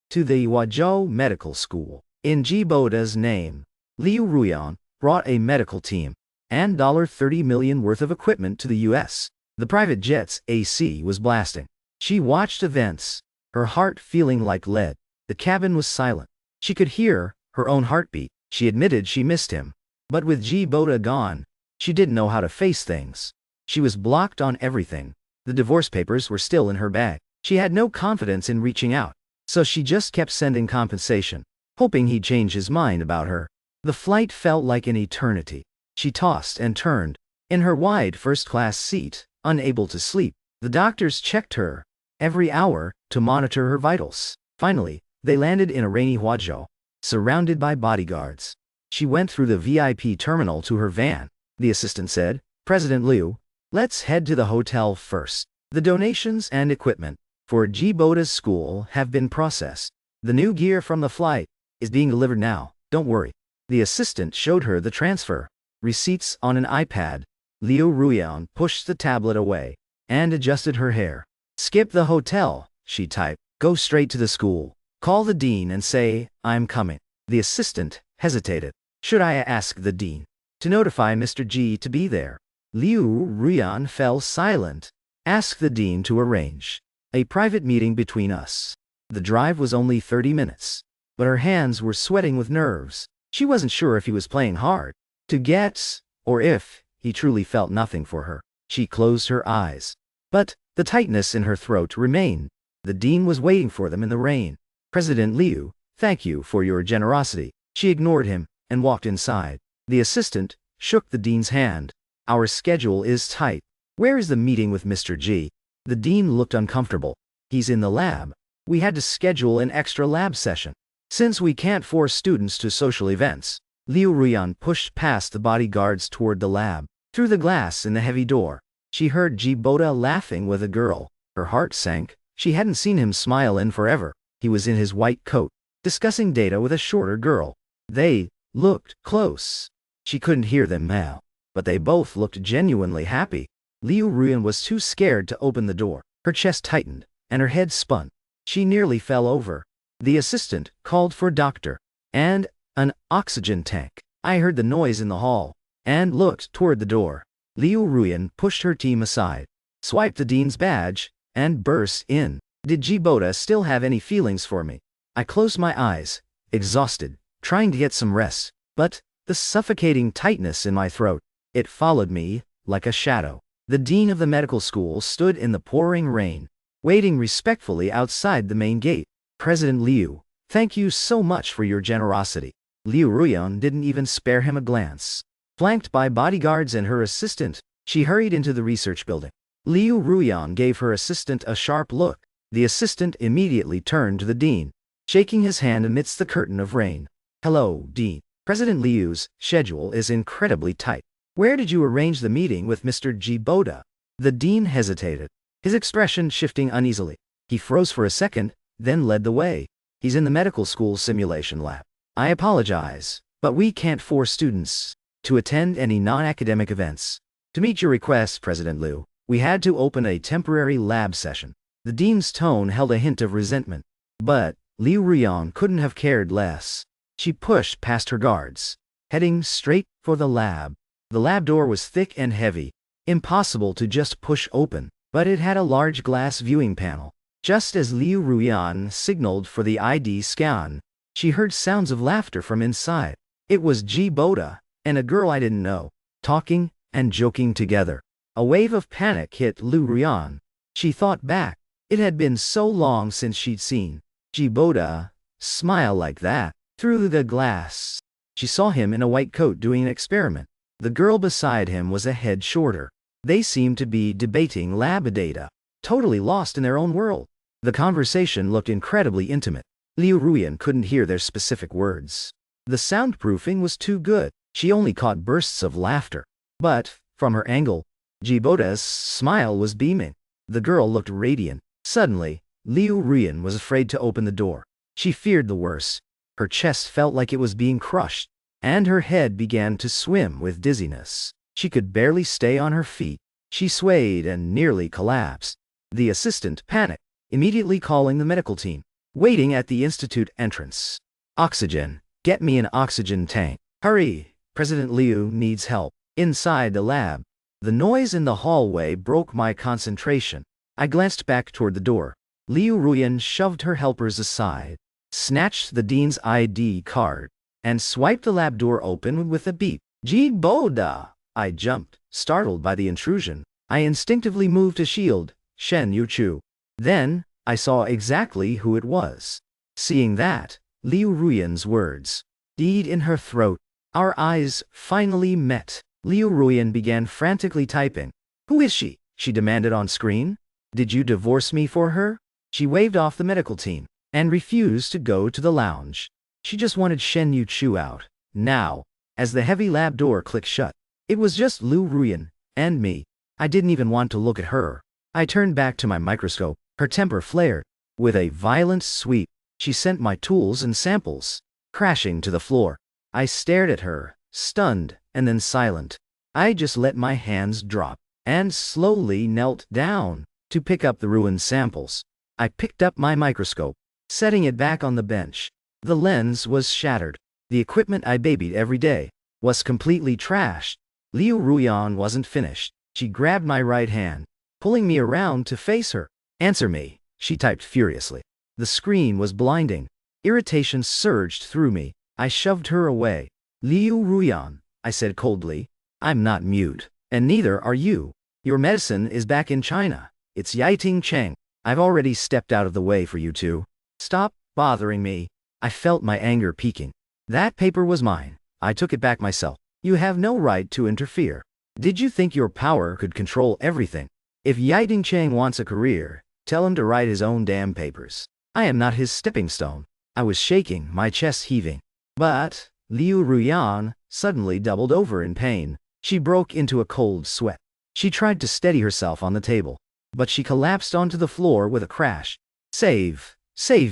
to the Huazhou Medical School. In Jibota's name, Liu Ruyan brought a medical team and $30 million worth of equipment to the U.S. The private jet's AC was blasting. She watched events, her heart feeling like lead. The cabin was silent. She could hear her own heartbeat. She admitted she missed him. But with Jibota gone, she didn't know how to face things. She was blocked on everything. The divorce papers were still in her bag. She had no confidence in reaching out, so she just kept sending compensation, hoping he'd change his mind about her. The flight felt like an eternity. She tossed and turned in her wide first-class seat, unable to sleep. The doctors checked her every hour to monitor her vitals. Finally, they landed in a rainy Huazhou, surrounded by bodyguards. She went through the VIP terminal to her van. The assistant said, "President Liu, let's head to the hotel first. The donations and equipment for Jibota's school have been processed. The new gear from the flight is being delivered now. Don't worry." The assistant showed her the transfer receipts on an iPad. Liu Ruyan pushed the tablet away and adjusted her hair. "Skip the hotel," she typed. "Go straight to the school. Call the dean and say, I'm coming." The assistant hesitated. "Should I ask the dean to notify Mr. G to be there?" Liu Ruyan fell silent. "Ask the dean to arrange a private meeting between us." The drive was only 30 minutes, but her hands were sweating with nerves. She wasn't sure if he was playing hard to get, or if he truly felt nothing for her. She closed her eyes, but the tightness in her throat remained. The dean was waiting for them in the rain. "President Liu, thank you for your generosity." She ignored him and walked inside. The assistant shook the dean's hand. "Our schedule is tight. Where is the meeting with Mr. G?" The dean looked uncomfortable. "He's in the lab. We had to schedule an extra lab session, since we can't force students to social events." Liu Ruyan pushed past the bodyguards toward the lab. Through the glass in the heavy door, she heard Jibota laughing with a girl. Her heart sank. She hadn't seen him smile in forever. He was in his white coat, discussing data with a shorter girl. They looked close. She couldn't hear them now, but they both looked genuinely happy. Liu Ruyan was too scared to open the door. Her chest tightened, and her head spun. She nearly fell over. The assistant called for a doctor and an oxygen tank. I heard the noise in the hall and looked toward the door. Liu Ruyan pushed her team aside, swiped the dean's badge, and burst in. "Did Jibota still have any feelings for me?" I closed my eyes, exhausted, trying to get some rest, but the suffocating tightness in my throat, it followed me like a shadow. The dean of the medical school stood in the pouring rain, waiting respectfully outside the main gate. "President Liu, thank you so much for your generosity." Liu Ruyan didn't even spare him a glance. Flanked by bodyguards and her assistant, she hurried into the research building. Liu Ruyan gave her assistant a sharp look. The assistant immediately turned to the dean, shaking his hand amidst the curtain of rain. "Hello, Dean. President Liu's schedule is incredibly tight. Where did you arrange the meeting with Mr. Jibota?" The dean hesitated, his expression shifting uneasily. He froze for a second, then led the way. "He's in the medical school simulation lab. I apologize, but we can't force students to attend any non-academic events. To meet your request, President Liu, we had to open a temporary lab session." The dean's tone held a hint of resentment, but Liu Ruyan couldn't have cared less. She pushed past her guards, heading straight for the lab. The lab door was thick and heavy, impossible to just push open, but it had a large glass viewing panel. Just as Liu Ruyan signaled for the ID scan, she heard sounds of laughter from inside. It was Jibota and a girl I didn't know, talking and joking together. A wave of panic hit Liu Ruyan. She thought back. It had been so long since she'd seen Jibota smile like that. Through the glass, she saw him in a white coat doing an experiment. The girl beside him was a head shorter. They seemed to be debating lab data, totally lost in their own world. The conversation looked incredibly intimate. Liu Ruyan couldn't hear their specific words. The soundproofing was too good. She only caught bursts of laughter. But, from her angle, Jibota's smile was beaming. The girl looked radiant. Suddenly, Liu Ruyan was afraid to open the door. She feared the worst. Her chest felt like it was being crushed, and her head began to swim with dizziness. She could barely stay on her feet. She swayed and nearly collapsed. The assistant panicked, immediately calling the medical team. Waiting at the institute entrance. "Oxygen, Get me an oxygen tank. Hurry, President Liu needs help. Inside the lab, the noise in the hallway broke my concentration. I glanced back toward the door. Liu Ruyan shoved her helpers aside, snatched the dean's ID card, and swiped the lab door open with a beep. Ji Boda! I jumped, startled by the intrusion. I instinctively moved to shield Shen Yuchu. Then, I saw exactly who it was. Seeing that, Liu Ruyan's words died in her throat. Our eyes finally met. Liu Ruyan began frantically typing. Who is she? She demanded on screen. Did you divorce me for her? She waved off the medical team and refused to go to the lounge. She just wanted Shen Yuchu out. Now, as the heavy lab door clicked shut, it was just Liu Ruyan and me. I didn't even want to look at her. I turned back to my microscope. Her temper flared. With a violent sweep, she sent my tools and samples crashing to the floor. I stared at her, stunned and then silent. I just let my hands drop and slowly knelt down to pick up the ruined samples. I picked up my microscope, setting it back on the bench. The lens was shattered. The equipment I babied every day was completely trashed. Liu Ruyan wasn't finished. She grabbed my right hand, pulling me around to face her. Answer me, she typed furiously. The screen was blinding. Irritation surged through me. I shoved her away. Liu Ruyan, I said coldly, I'm not mute, and neither are you. Your medicine is back in China. It's Yiting Cheng. I've already stepped out of the way for you two. Stop bothering me. I felt my anger peaking. That paper was mine. I took it back myself. You have no right to interfere. Did you think your power could control everything? If Yiting Cheng wants a career, tell him to write his own damn papers. I am not his stepping stone. I was shaking, my chest heaving. But Liu Ruyan suddenly doubled over in pain. She broke into a cold sweat. She tried to steady herself on the table, but she collapsed onto the floor with a crash. Save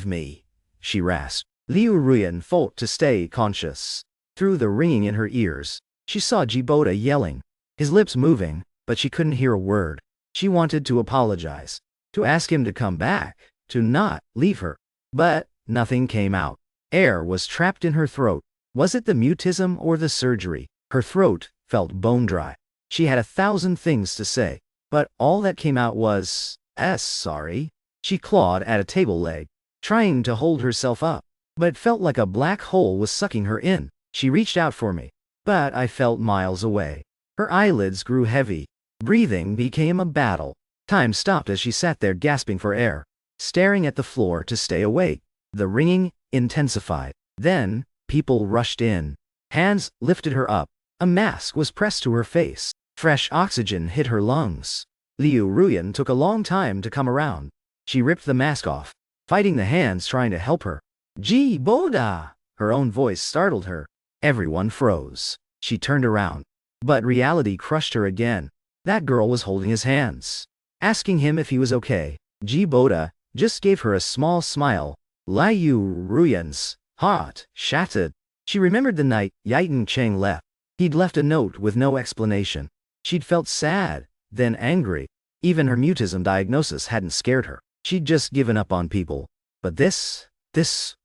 me, she rasped. Liu Ruyan fought to stay conscious. Through the ringing in her ears, she saw Jiboda yelling, his lips moving, but she couldn't hear a word. She wanted to apologize, to ask him to come back, to not leave her. But nothing came out. Air was trapped in her throat. Was it the mutism or the surgery? Her throat felt bone dry. She had 1,000 things to say, but all that came out was, sorry. She clawed at a table leg, trying to hold herself up, but it felt like a black hole was sucking her in. She reached out for me, but I felt miles away. Her eyelids grew heavy. Breathing became a battle. Time stopped as she sat there gasping for air, staring at the floor to stay awake. The ringing intensified. Then, people rushed in. Hands lifted her up. A mask was pressed to her face. Fresh oxygen hit her lungs. Liu Ruyan took a long time to come around. She ripped the mask off, fighting the hands trying to help her. Ji Boda! Her own voice startled her. Everyone froze. She turned around. But reality crushed her again. That girl was holding his hands, asking him if he was okay. Ji Boda just gave her a small smile. Liu Ruyan's heart shattered. She remembered the night Yiting Cheng left. He'd left a note with no explanation. She'd felt sad, then angry. Even her mutism diagnosis hadn't scared her. She'd just given up on people. But this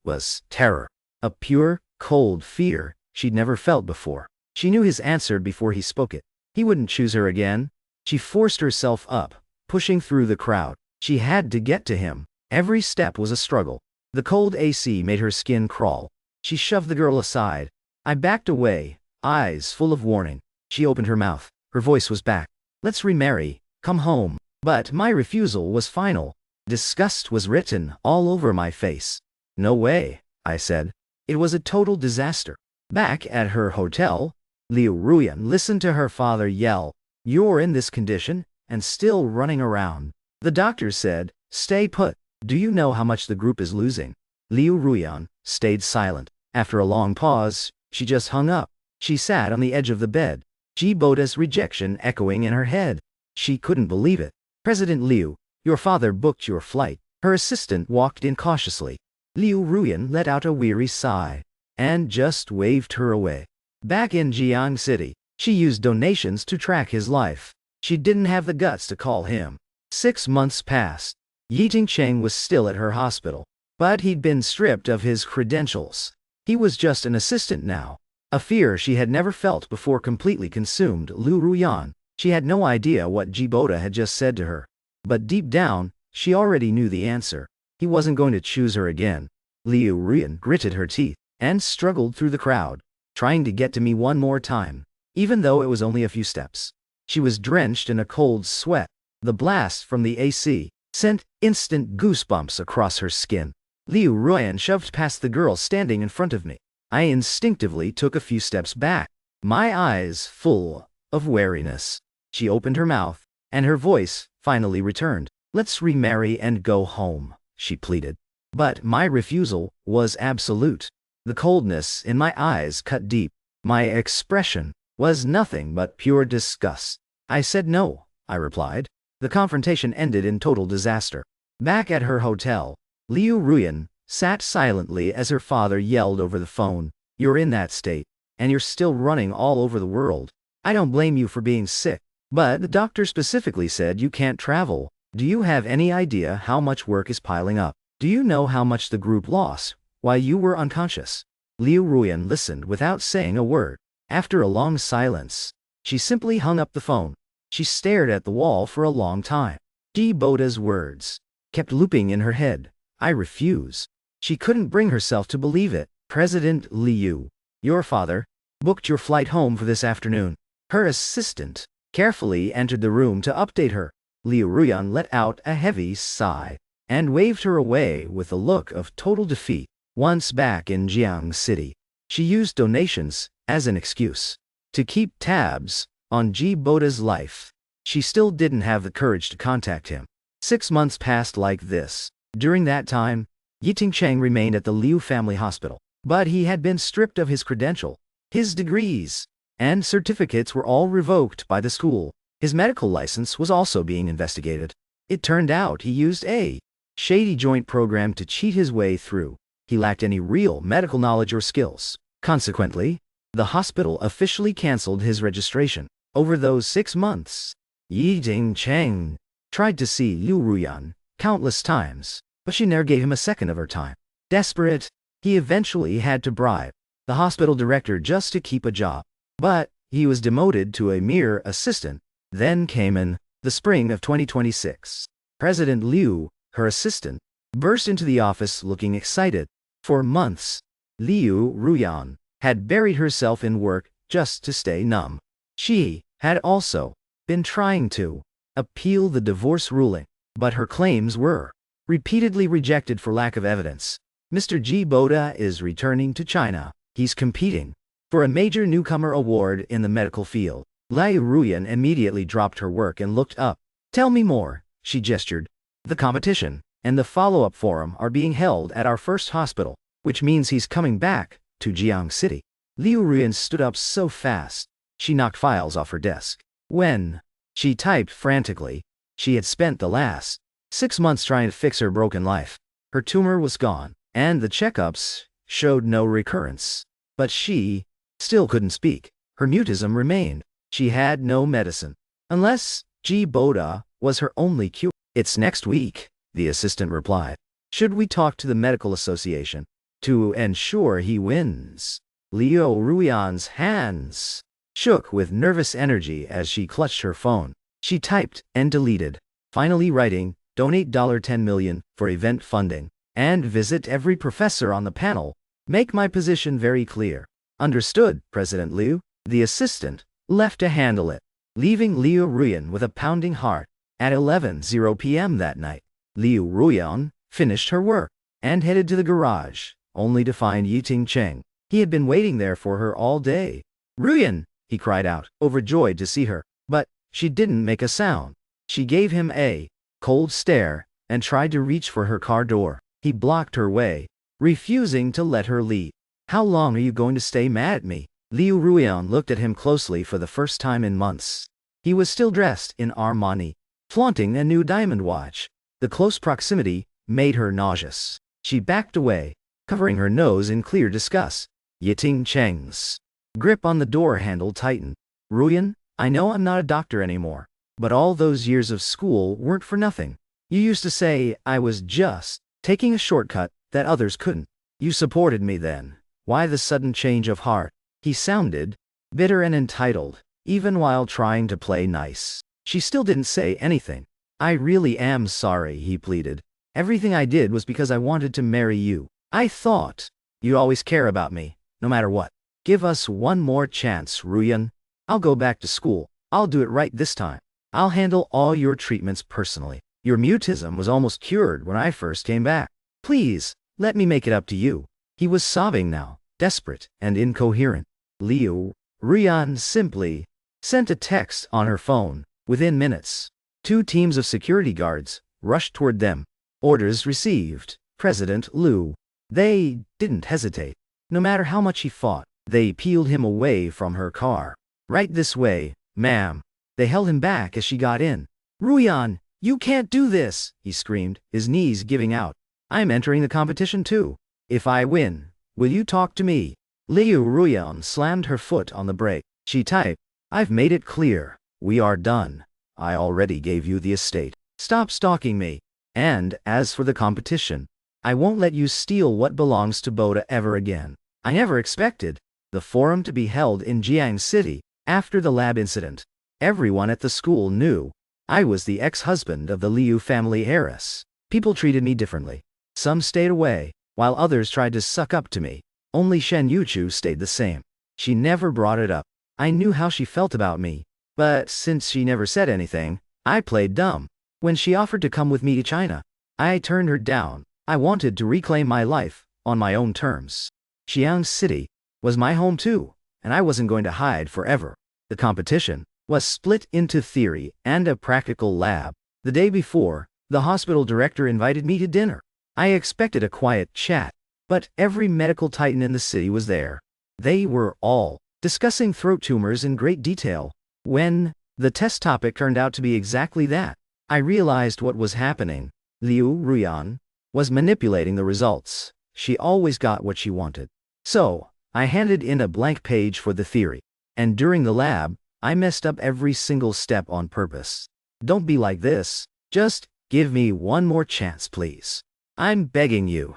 was terror. A pure, cold fear she'd never felt before. She knew his answer before he spoke it. He wouldn't choose her again. She forced herself up, pushing through the crowd. She had to get to him. Every step was a struggle. The cold AC made her skin crawl. She shoved the girl aside. I backed away, eyes full of warning. She opened her mouth. Her voice was back. Let's remarry. Come home. But my refusal was final. Disgust was written all over my face. No way, I said. It was a total disaster. Back at her hotel, Liu Ruyan listened to her father yell, "You're in this condition, and still running around." The doctor said, "Stay put. Do you know how much the group is losing?" Liu Ruyan stayed silent. After a long pause, she just hung up. She sat on the edge of the bed, Jiboda's rejection echoing in her head. She couldn't believe it. "President Liu, your father booked your flight." Her assistant walked in cautiously. Liu Ruyan let out a weary sigh and just waved her away. Back in Jiang City, she used donations to track his life. She didn't have the guts to call him. 6 months passed. Yiting Cheng was still at her hospital, but he'd been stripped of his credentials. He was just an assistant now. A fear she had never felt before completely consumed Liu Ruyan. She had no idea what Jiboda had just said to her. But deep down, she already knew the answer. He wasn't going to choose her again. Liu Ruyan gritted her teeth and struggled through the crowd, trying to get to me one more time, even though it was only a few steps. She was drenched in a cold sweat. The blast from the AC sent instant goosebumps across her skin. Liu Ruyan shoved past the girl standing in front of me. I instinctively took a few steps back, my eyes full of wariness. She opened her mouth, and her voice finally returned. "Let's remarry and go home," she pleaded. But my refusal was absolute. The coldness in my eyes cut deep. My expression was nothing but pure disgust. "I said no," I replied. The confrontation ended in total disaster. Back at her hotel, Liu Ruyan sat silently as her father yelled over the phone, "You're in that state, and you're still running all over the world. I don't blame you for being sick, but the doctor specifically said you can't travel. Do you have any idea how much work is piling up? Do you know how much the group lost while you were unconscious?" Liu Ruyan listened without saying a word. After a long silence, she simply hung up the phone. She stared at the wall for a long time. Jiboda's words kept looping in her head. "I refuse." She couldn't bring herself to believe it. "President Liu, your father booked your flight home for this afternoon." Her assistant carefully entered the room to update her. Liu Ruyan let out a heavy sigh and waved her away with a look of total defeat. Once back in Jiang City, she used donations as an excuse to keep tabs on Jiboda's life. She still didn't have the courage to contact him. 6 months passed like this. During that time, Yiting Cheng remained at the Liu family hospital, but he had been stripped of his credential. His degrees and certificates were all revoked by the school. His medical license was also being investigated. It turned out he used a shady joint program to cheat his way through. He lacked any real medical knowledge or skills. Consequently, the hospital officially canceled his registration. Over those 6 months, Yiting Cheng tried to see Liu Ruyan countless times, but she never gave him a second of her time. Desperate, he eventually had to bribe the hospital director just to keep a job. But he was demoted to a mere assistant. Then came in the spring of 2026. President Liu, her assistant, burst into the office looking excited. For months, Liu Ruyan had buried herself in work just to stay numb. She had also been trying to appeal the divorce ruling, but her claims were repeatedly rejected for lack of evidence. Mr. Jiboda is returning to China. He's competing for a major newcomer award in the medical field. Liu Ruyan immediately dropped her work and looked up. "Tell me more," she gestured. "The competition and the follow-up forum are being held at our first hospital, which means he's coming back to Jiang City." Liu Ruyan stood up so fast, she knocked files off her desk. When she typed frantically, she had spent the last 6 months trying to fix her broken life. Her tumor was gone, and the checkups showed no recurrence. But she still couldn't speak. Her mutism remained. She had no medicine. Unless Jiboda was her only cure. "It's next week," the assistant replied. "Should we talk to the medical association to ensure he wins?" Liu Ruyan's hands shook with nervous energy as she clutched her phone. She typed and deleted, finally writing, "Donate $10 million for event funding, and visit every professor on the panel. Make my position very clear." "Understood, President Liu." The assistant left to handle it, leaving Liu Ruyan with a pounding heart. At 11:00 p.m. that night, Liu Ruyan finished her work and headed to the garage, only to find Yiting Cheng. He had been waiting there for her all day. "Ruyan!" he cried out, overjoyed to see her. But she didn't make a sound. She gave him a cold stare and tried to reach for her car door. He blocked her way, refusing to let her leave. "How long are you going to stay mad at me?" Liu Ruyan looked at him closely for the first time in months. He was still dressed in Armani, flaunting a new diamond watch. The close proximity made her nauseous. She backed away, covering her nose in clear disgust. Yiting Cheng's grip on the door handle tightened. "Ruyan, I know I'm not a doctor anymore, but all those years of school weren't for nothing. You used to say I was just taking a shortcut that others couldn't. You supported me then, Why the sudden change of heart? He sounded bitter and entitled, even while trying to play nice. She still didn't say anything. I really am sorry, he pleaded. Everything I did was because I wanted to marry you. I thought you'd always care about me, no matter what. Give us one more chance, Ruyan. I'll go back to school. I'll do it right this time. I'll handle all your treatments personally. Your mutism was almost cured when I first came back. Please, let me make it up to you. He was sobbing now, desperate and incoherent. Liu Ruyan simply sent a text on her phone. Within minutes, 2 teams of security guards rushed toward them. Orders received. President Liu. They didn't hesitate. No matter how much he fought, they peeled him away from her car. Right this way, ma'am. They held him back as she got in. Ruyan, you can't do this, he screamed, his knees giving out. I'm entering the competition too. If I win, will you talk to me? Liu Ruyan slammed her foot on the brake. She typed, I've made it clear. We are done. I already gave you the estate. Stop stalking me. And as for the competition, I won't let you steal what belongs to Boda ever again. I never expected the forum to be held in Jiang City after the lab incident. Everyone at the school knew I was the ex-husband of the Liu family heiress. People treated me differently. Some stayed away, while others tried to suck up to me. Only Shen Yuchu stayed the same. She never brought it up. I knew how she felt about me, but since she never said anything, I played dumb. When she offered to come with me to China, I turned her down. I wanted to reclaim my life on my own terms. Jiang City was my home too, and I wasn't going to hide forever. The competition was split into theory and a practical lab. The day before, the hospital director invited me to dinner. I expected a quiet chat, but every medical titan in the city was there. They were all discussing throat tumors in great detail. When the test topic turned out to be exactly that, I realized what was happening. Liu Ruyan was manipulating the results. She always got what she wanted. So, I handed in a blank page for the theory. And during the lab, I messed up every single step on purpose. Don't be like this. Just give me one more chance, please. I'm begging you.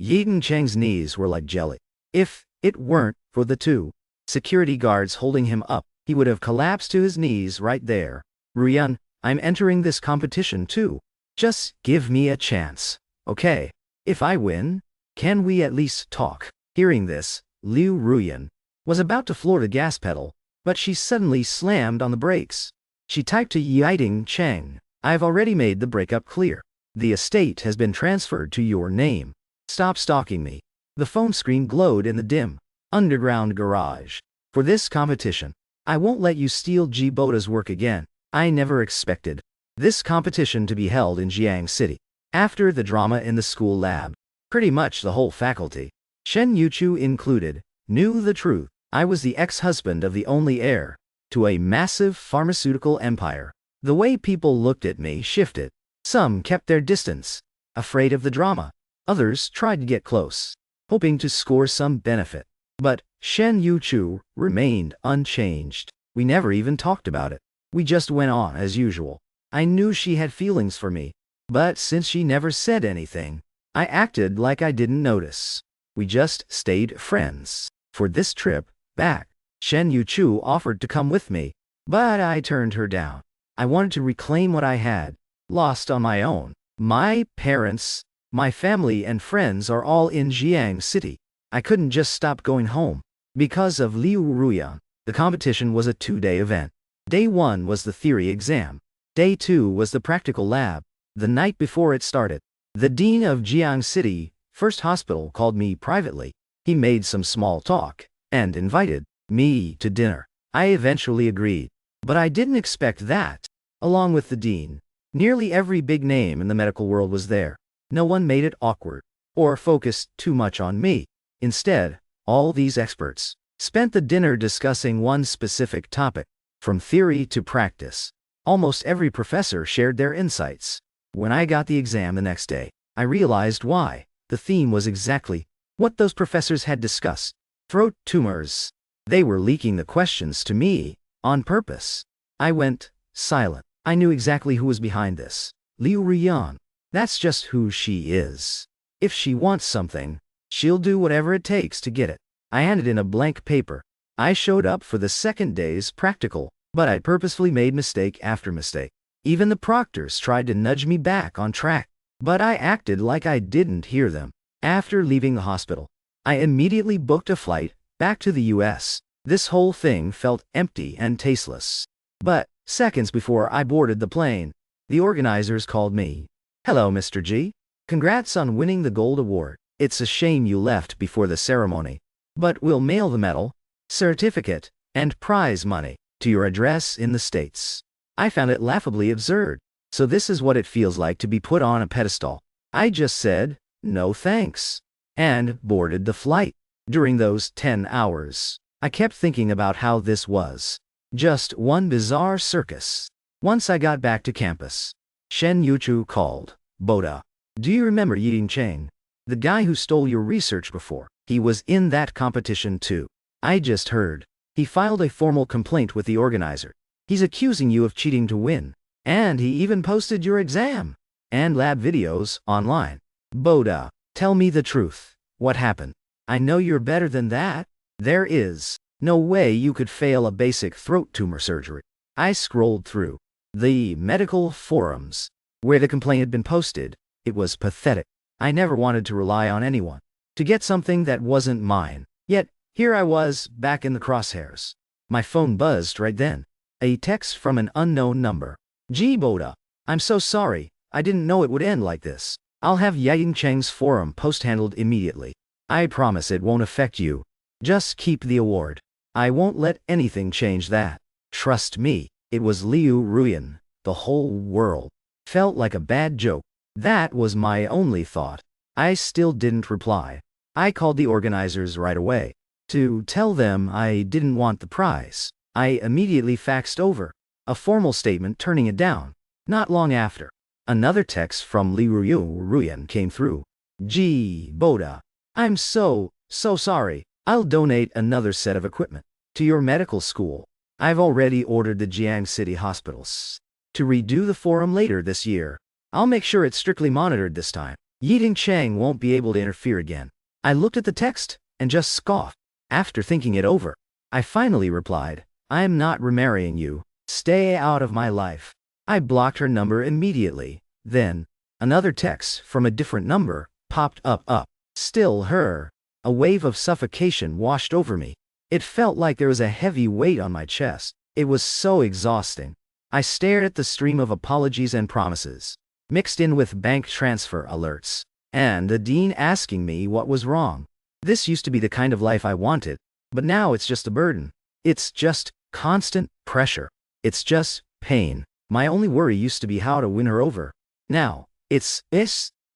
Yiden Cheng's knees were like jelly. If it weren't for the 2 security guards holding him up, he would have collapsed to his knees right there. Ruyan, I'm entering this competition too. Just give me a chance, okay? If I win, can we at least talk? Hearing this, Liu Ruyan was about to floor the gas pedal, but she suddenly slammed on the brakes. She typed to Yiden Cheng, I've already made the breakup clear. The estate has been transferred to your name. Stop stalking me. The phone screen glowed in the dim, underground garage. For this competition, I won't let you steal G. Boda's work again. I never expected this competition to be held in Jiang City. After the drama in the school lab, pretty much the whole faculty, Shen Yuchu included, knew the truth. I was the ex-husband of the only heir to a massive pharmaceutical empire. The way people looked at me shifted. Some kept their distance, afraid of the drama. Others tried to get close, hoping to score some benefit. But Shen Yuchu remained unchanged. We never even talked about it. We just went on as usual. I knew she had feelings for me, but since she never said anything, I acted like I didn't notice. We just stayed friends. For this trip back, Shen Yuchu offered to come with me, but I turned her down. I wanted to reclaim what I had lost on my own. My parents, my family and friends are all in Jiang City. I couldn't just stop going home. Because of Liu Ruyan, the competition was a 2-day event. Day 1 was the theory exam. Day 2 was the practical lab. The night before it started, the dean of Jiang City First Hospital called me privately. He made some small talk and invited me to dinner. I eventually agreed, but I didn't expect that. Along with the dean, nearly every big name in the medical world was there. No one made it awkward or focused too much on me. Instead, all these experts spent the dinner discussing one specific topic, from theory to practice. Almost every professor shared their insights. When I got the exam the next day, I realized why. The theme was exactly what those professors had discussed. Throat tumors. They were leaking the questions to me, on purpose. I went silent. I knew exactly who was behind this. Liu Ruyan. That's just who she is. If she wants something, she'll do whatever it takes to get it. I handed in a blank paper. I showed up for the second day's practical, but I purposefully made mistake after mistake. Even the proctors tried to nudge me back on track, but I acted like I didn't hear them. After leaving the hospital, I immediately booked a flight back to the US. This whole thing felt empty and tasteless. But seconds before I boarded the plane, the organizers called me. "Hello, Mr. G. Congrats on winning the gold award. It's a shame you left before the ceremony, but we'll mail the medal, certificate, and prize money to your address in the States." I found it laughably absurd. So this is what it feels like to be put on a pedestal. I just said, "No thanks," and boarded the flight. During those 10 hours, I kept thinking about how this was just one bizarre circus. Once I got back to campus, Shen Yuchu called. "Boda, do you remember Yi Chang? The guy who stole your research before? He was in that competition too. I just heard. He filed a formal complaint with the organizer. He's accusing you of cheating to win. And he even posted your exam and lab videos online. Boda, tell me the truth. What happened? I know you're better than that. There is no way you could fail a basic throat tumor surgery." I scrolled through the medical forums where the complaint had been posted. It was pathetic. I never wanted to rely on anyone to get something that wasn't mine. Yet, here I was, back in the crosshairs. My phone buzzed right then. A text from an unknown number. "Gee, Boda, I'm so sorry. I didn't know it would end like this. I'll have Yi Chang's forum post handled immediately. I promise it won't affect you. Just keep the award. I won't let anything change that. Trust me." It was Liu Ruyan. The whole world felt like a bad joke. That was my only thought. I still didn't reply. I called the organizers right away to tell them I didn't want the prize. I immediately faxed over a formal statement turning it down. Not long after, another text from Liu Ruyan came through. "Gee, Boda, I'm so sorry. I'll donate another set of equipment to your medical school. I've already ordered the Jiang City hospitals to redo the forum later this year. I'll make sure it's strictly monitored this time. Yi Chang won't be able to interfere again." I looked at the text and just scoffed. After thinking it over, I finally replied, "I'm not remarrying you. Stay out of my life." I blocked her number immediately. Then, another text from a different number popped up. Still her. A wave of suffocation washed over me. It felt like there was a heavy weight on my chest. It was so exhausting. I stared at the stream of apologies and promises, mixed in with bank transfer alerts, and the dean asking me what was wrong. This used to be the kind of life I wanted, but now it's just a burden. It's just constant pressure. It's just pain. My only worry used to be how to win her over. Now, it's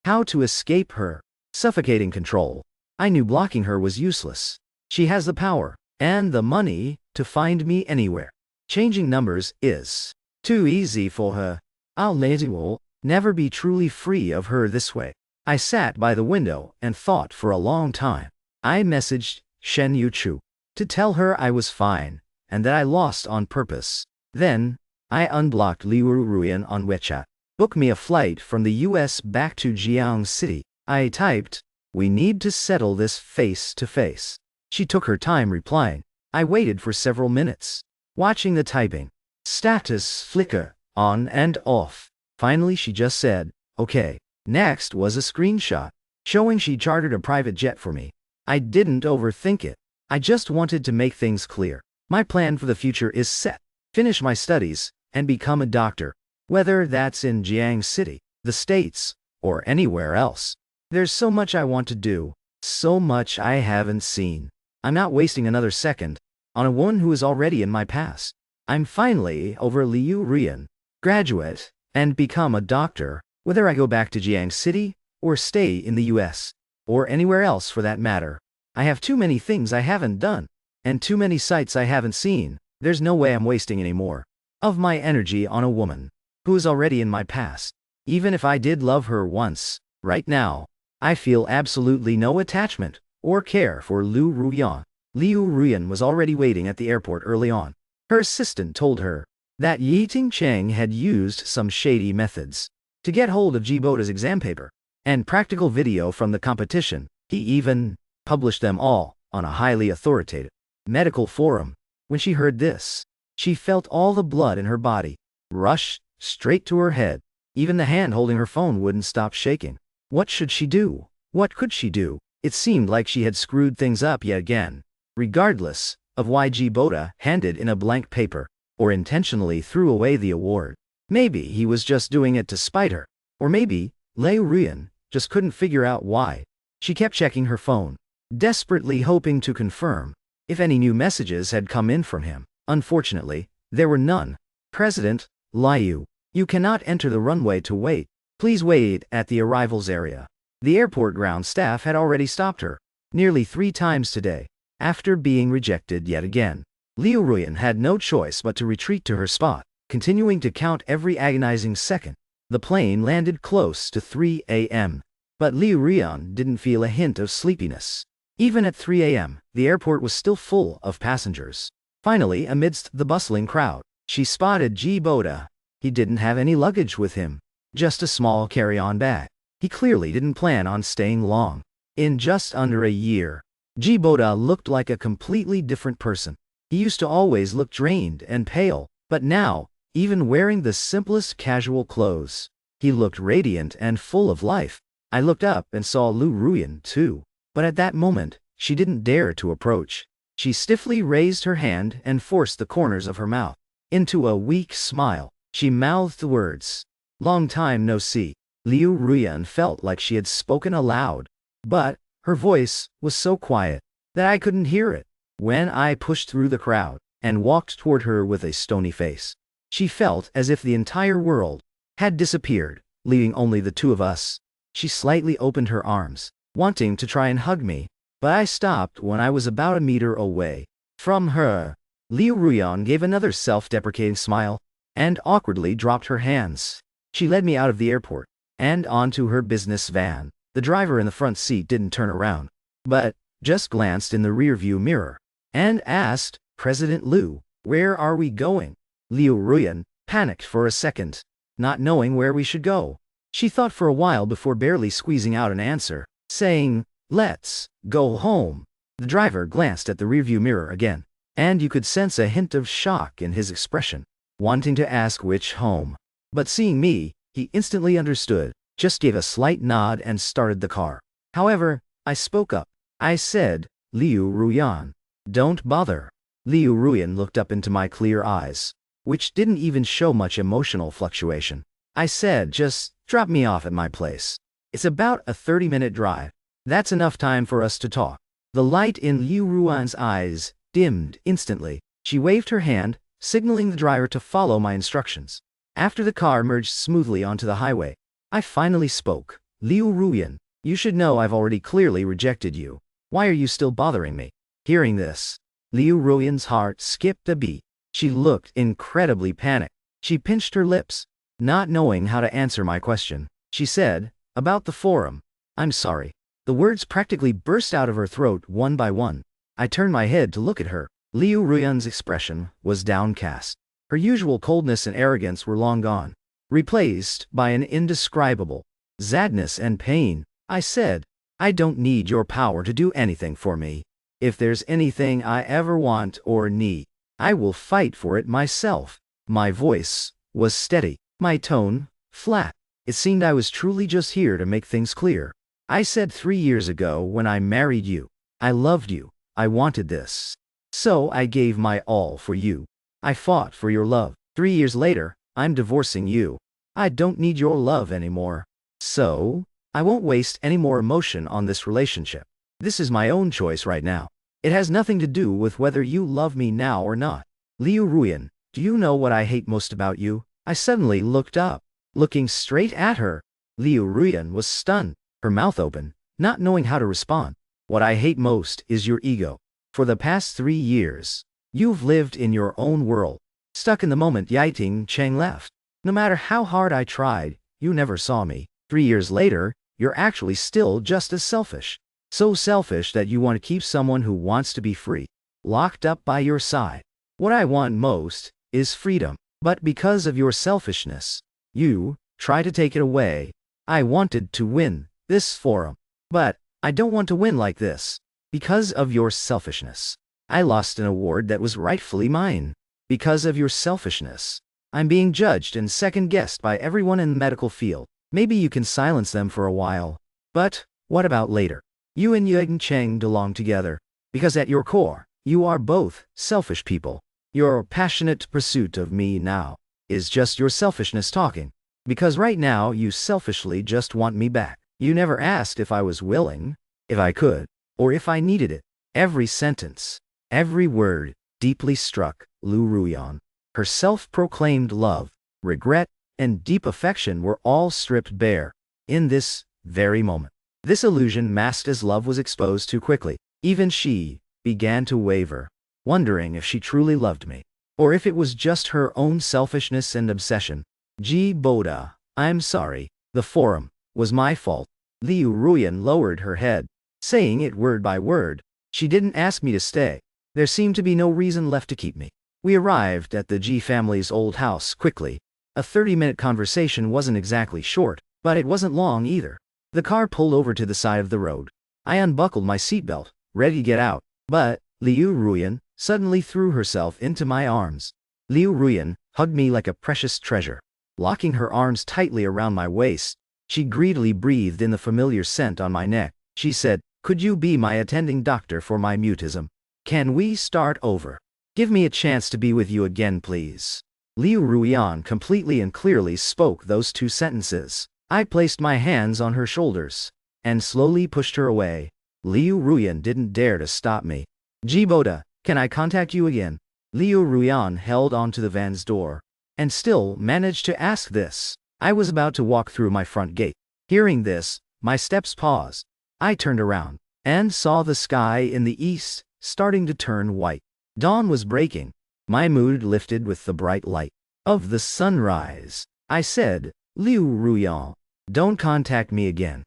how to escape her suffocating control. I knew blocking her was useless. She has the power and the money to find me anywhere. Changing numbers is too easy for her. I'll never be truly free of her this way. I sat by the window and thought for a long time. I messaged Shen Yuchu to tell her I was fine and that I lost on purpose. Then, I unblocked Liu Ruyan on WeChat. "Book me a flight from the US back to Jiang City." I typed, "We need to settle this face to face." She took her time replying. I waited for several minutes, watching the typing status flicker on and off. Finally, she just said, "Okay." Next was a screenshot showing she chartered a private jet for me. I didn't overthink it. I just wanted to make things clear. My plan for the future is set. Finish my studies and become a doctor, whether that's in Jiang City, the States, or anywhere else. There's so much I want to do, so much I haven't seen. I'm not wasting another second on a woman who is already in my past. I'm finally over Liu Ruyan, graduate, and become a doctor, whether I go back to Jiang City or stay in the US, or anywhere else for that matter. I have too many things I haven't done, and too many sights I haven't seen. There's no way I'm wasting any more of my energy on a woman who is already in my past. Even if I did love her once, right now, I feel absolutely no attachment or care for Liu Ruyan. Liu Ruyan was already waiting at the airport early on. Her assistant told her that Yi Chang had used some shady methods to get hold of Boda's exam paper and practical video from the competition. He even published them all on a highly authoritative medical forum. When she heard this, she felt all the blood in her body rush straight to her head. Even the hand holding her phone wouldn't stop shaking. What should she do? What could she do? It seemed like she had screwed things up yet again. Regardless of why Boda handed in a blank paper or intentionally threw away the award. Maybe he was just doing it to spite her. Or maybe Liu Ruyan just couldn't figure out why. She kept checking her phone, desperately hoping to confirm if any new messages had come in from him. Unfortunately, there were none. President Liu, you cannot enter the runway to wait. Please wait at the arrivals area. The airport ground staff had already stopped her nearly 3 times today. After being rejected yet again, Liu Ruyan had no choice but to retreat to her spot, continuing to count every agonizing second. The plane landed close to 3 a.m., but Liu Ruyan didn't feel a hint of sleepiness. Even at 3 a.m., the airport was still full of passengers. Finally, amidst the bustling crowd, she spotted Boda. He didn't have any luggage with him, just a small carry-on bag. He clearly didn't plan on staying long. In just under a year, Boda looked like a completely different person. He used to always look drained and pale, but now, even wearing the simplest casual clothes, he looked radiant and full of life. I looked up and saw Liu Ruyan too, but at that moment, she didn't dare to approach. She stiffly raised her hand and forced the corners of her mouth into a weak smile. She mouthed the words, "Long time no see." Liu Ruyan felt like she had spoken aloud, but her voice was so quiet that I couldn't hear it. When I pushed through the crowd and walked toward her with a stony face, she felt as if the entire world had disappeared, leaving only the two of us. She slightly opened her arms, wanting to try and hug me, but I stopped when I was about a meter away from her. Liu Ruyan gave another self-deprecating smile and awkwardly dropped her hands. She led me out of the airport and onto her business van. The driver in the front seat didn't turn around, but just glanced in the rearview mirror and asked, "President Liu, where are we going?" Liu Ruyan panicked for a second, not knowing where we should go. She thought for a while before barely squeezing out an answer, saying, "Let's go home." The driver glanced at the rearview mirror again, and you could sense a hint of shock in his expression, wanting to ask which home. But seeing me, he instantly understood, just gave a slight nod and started the car. However, I spoke up. I said, "Liu Ruyan, don't bother." Liu Ruyan looked up into my clear eyes, which didn't even show much emotional fluctuation. I said, "Just drop me off at my place. It's about a 30-minute drive. That's enough time for us to talk." The light in Liu Ruyan's eyes dimmed instantly. She waved her hand, signaling the driver to follow my instructions. After the car merged smoothly onto the highway, I finally spoke. "Liu Ruyan, you should know I've already clearly rejected you. Why are you still bothering me?" Hearing this, Liu Ruyan's heart skipped a beat. She looked incredibly panicked. She pinched her lips, not knowing how to answer my question. She said, "About the forum. I'm sorry." The words practically burst out of her throat one by one. I turned my head to look at her. Liu Ruyan's expression was downcast. Her usual coldness and arrogance were long gone, replaced by an indescribable sadness and pain. I said, "I don't need your power to do anything for me. If there's anything I ever want or need, I will fight for it myself." My voice was steady, my tone flat. It seemed I was truly just here to make things clear. I said 3 years ago when I married you, I loved you, I wanted this. So I gave my all for you. I fought for your love. 3 years later, I'm divorcing you. I don't need your love anymore. So, I won't waste any more emotion on this relationship. This is my own choice right now. It has nothing to do with whether you love me now or not. Liu Ruyan, do you know what I hate most about you? I suddenly looked up, looking straight at her. Liu Ruyan was stunned, her mouth open, not knowing how to respond. "What I hate most is your ego. For the past 3 years, you've lived in your own world, stuck in the moment Yiting Cheng left. No matter how hard I tried, you never saw me. 3 years later, you're actually still just as selfish. So selfish that you want to keep someone who wants to be free, locked up by your side. What I want most is freedom. But because of your selfishness, you try to take it away. I wanted to win this forum, but I don't want to win like this. Because of your selfishness. I lost an award that was rightfully mine. Because of your selfishness. I'm being judged and second-guessed by everyone in the medical field. Maybe you can silence them for a while. But what about later? You and Yang Cheng belong together. Because at your core, you are both selfish people. Your passionate pursuit of me now is just your selfishness talking. Because right now you selfishly just want me back. You never asked if I was willing, if I could, or if I needed it. Every sentence, every word, deeply struck Liu Ruyan. Her self-proclaimed love, regret, and deep affection were all stripped bare in this very moment. This illusion masked as love was exposed too quickly. Even she began to waver, wondering if she truly loved me, or if it was just her own selfishness and obsession. Ji Boda, I'm sorry. The forum was my fault. Liu Ruyan lowered her head, saying it word by word. She didn't ask me to stay. There seemed to be no reason left to keep me. We arrived at the Ji family's old house quickly. A 30-minute conversation wasn't exactly short, but it wasn't long either. The car pulled over to the side of the road. I unbuckled my seatbelt, ready to get out, but Liu Ruyan suddenly threw herself into my arms. Liu Ruyan hugged me like a precious treasure. Locking her arms tightly around my waist, she greedily breathed in the familiar scent on my neck. She said, "Could you be my attending doctor for my mutism? Can we start over? Give me a chance to be with you again, please." Liu Ruyan completely and clearly spoke those two sentences. I placed my hands on her shoulders and slowly pushed her away. Liu Ruyan didn't dare to stop me. "Ji Boda, can I contact you again?" Liu Ruyan held onto the van's door and still managed to ask this. I was about to walk through my front gate. Hearing this, my steps paused. I turned around and saw the sky in the east starting to turn white. Dawn was breaking. My mood lifted with the bright light of the sunrise. I said, "Liu Ruyan, don't contact me again.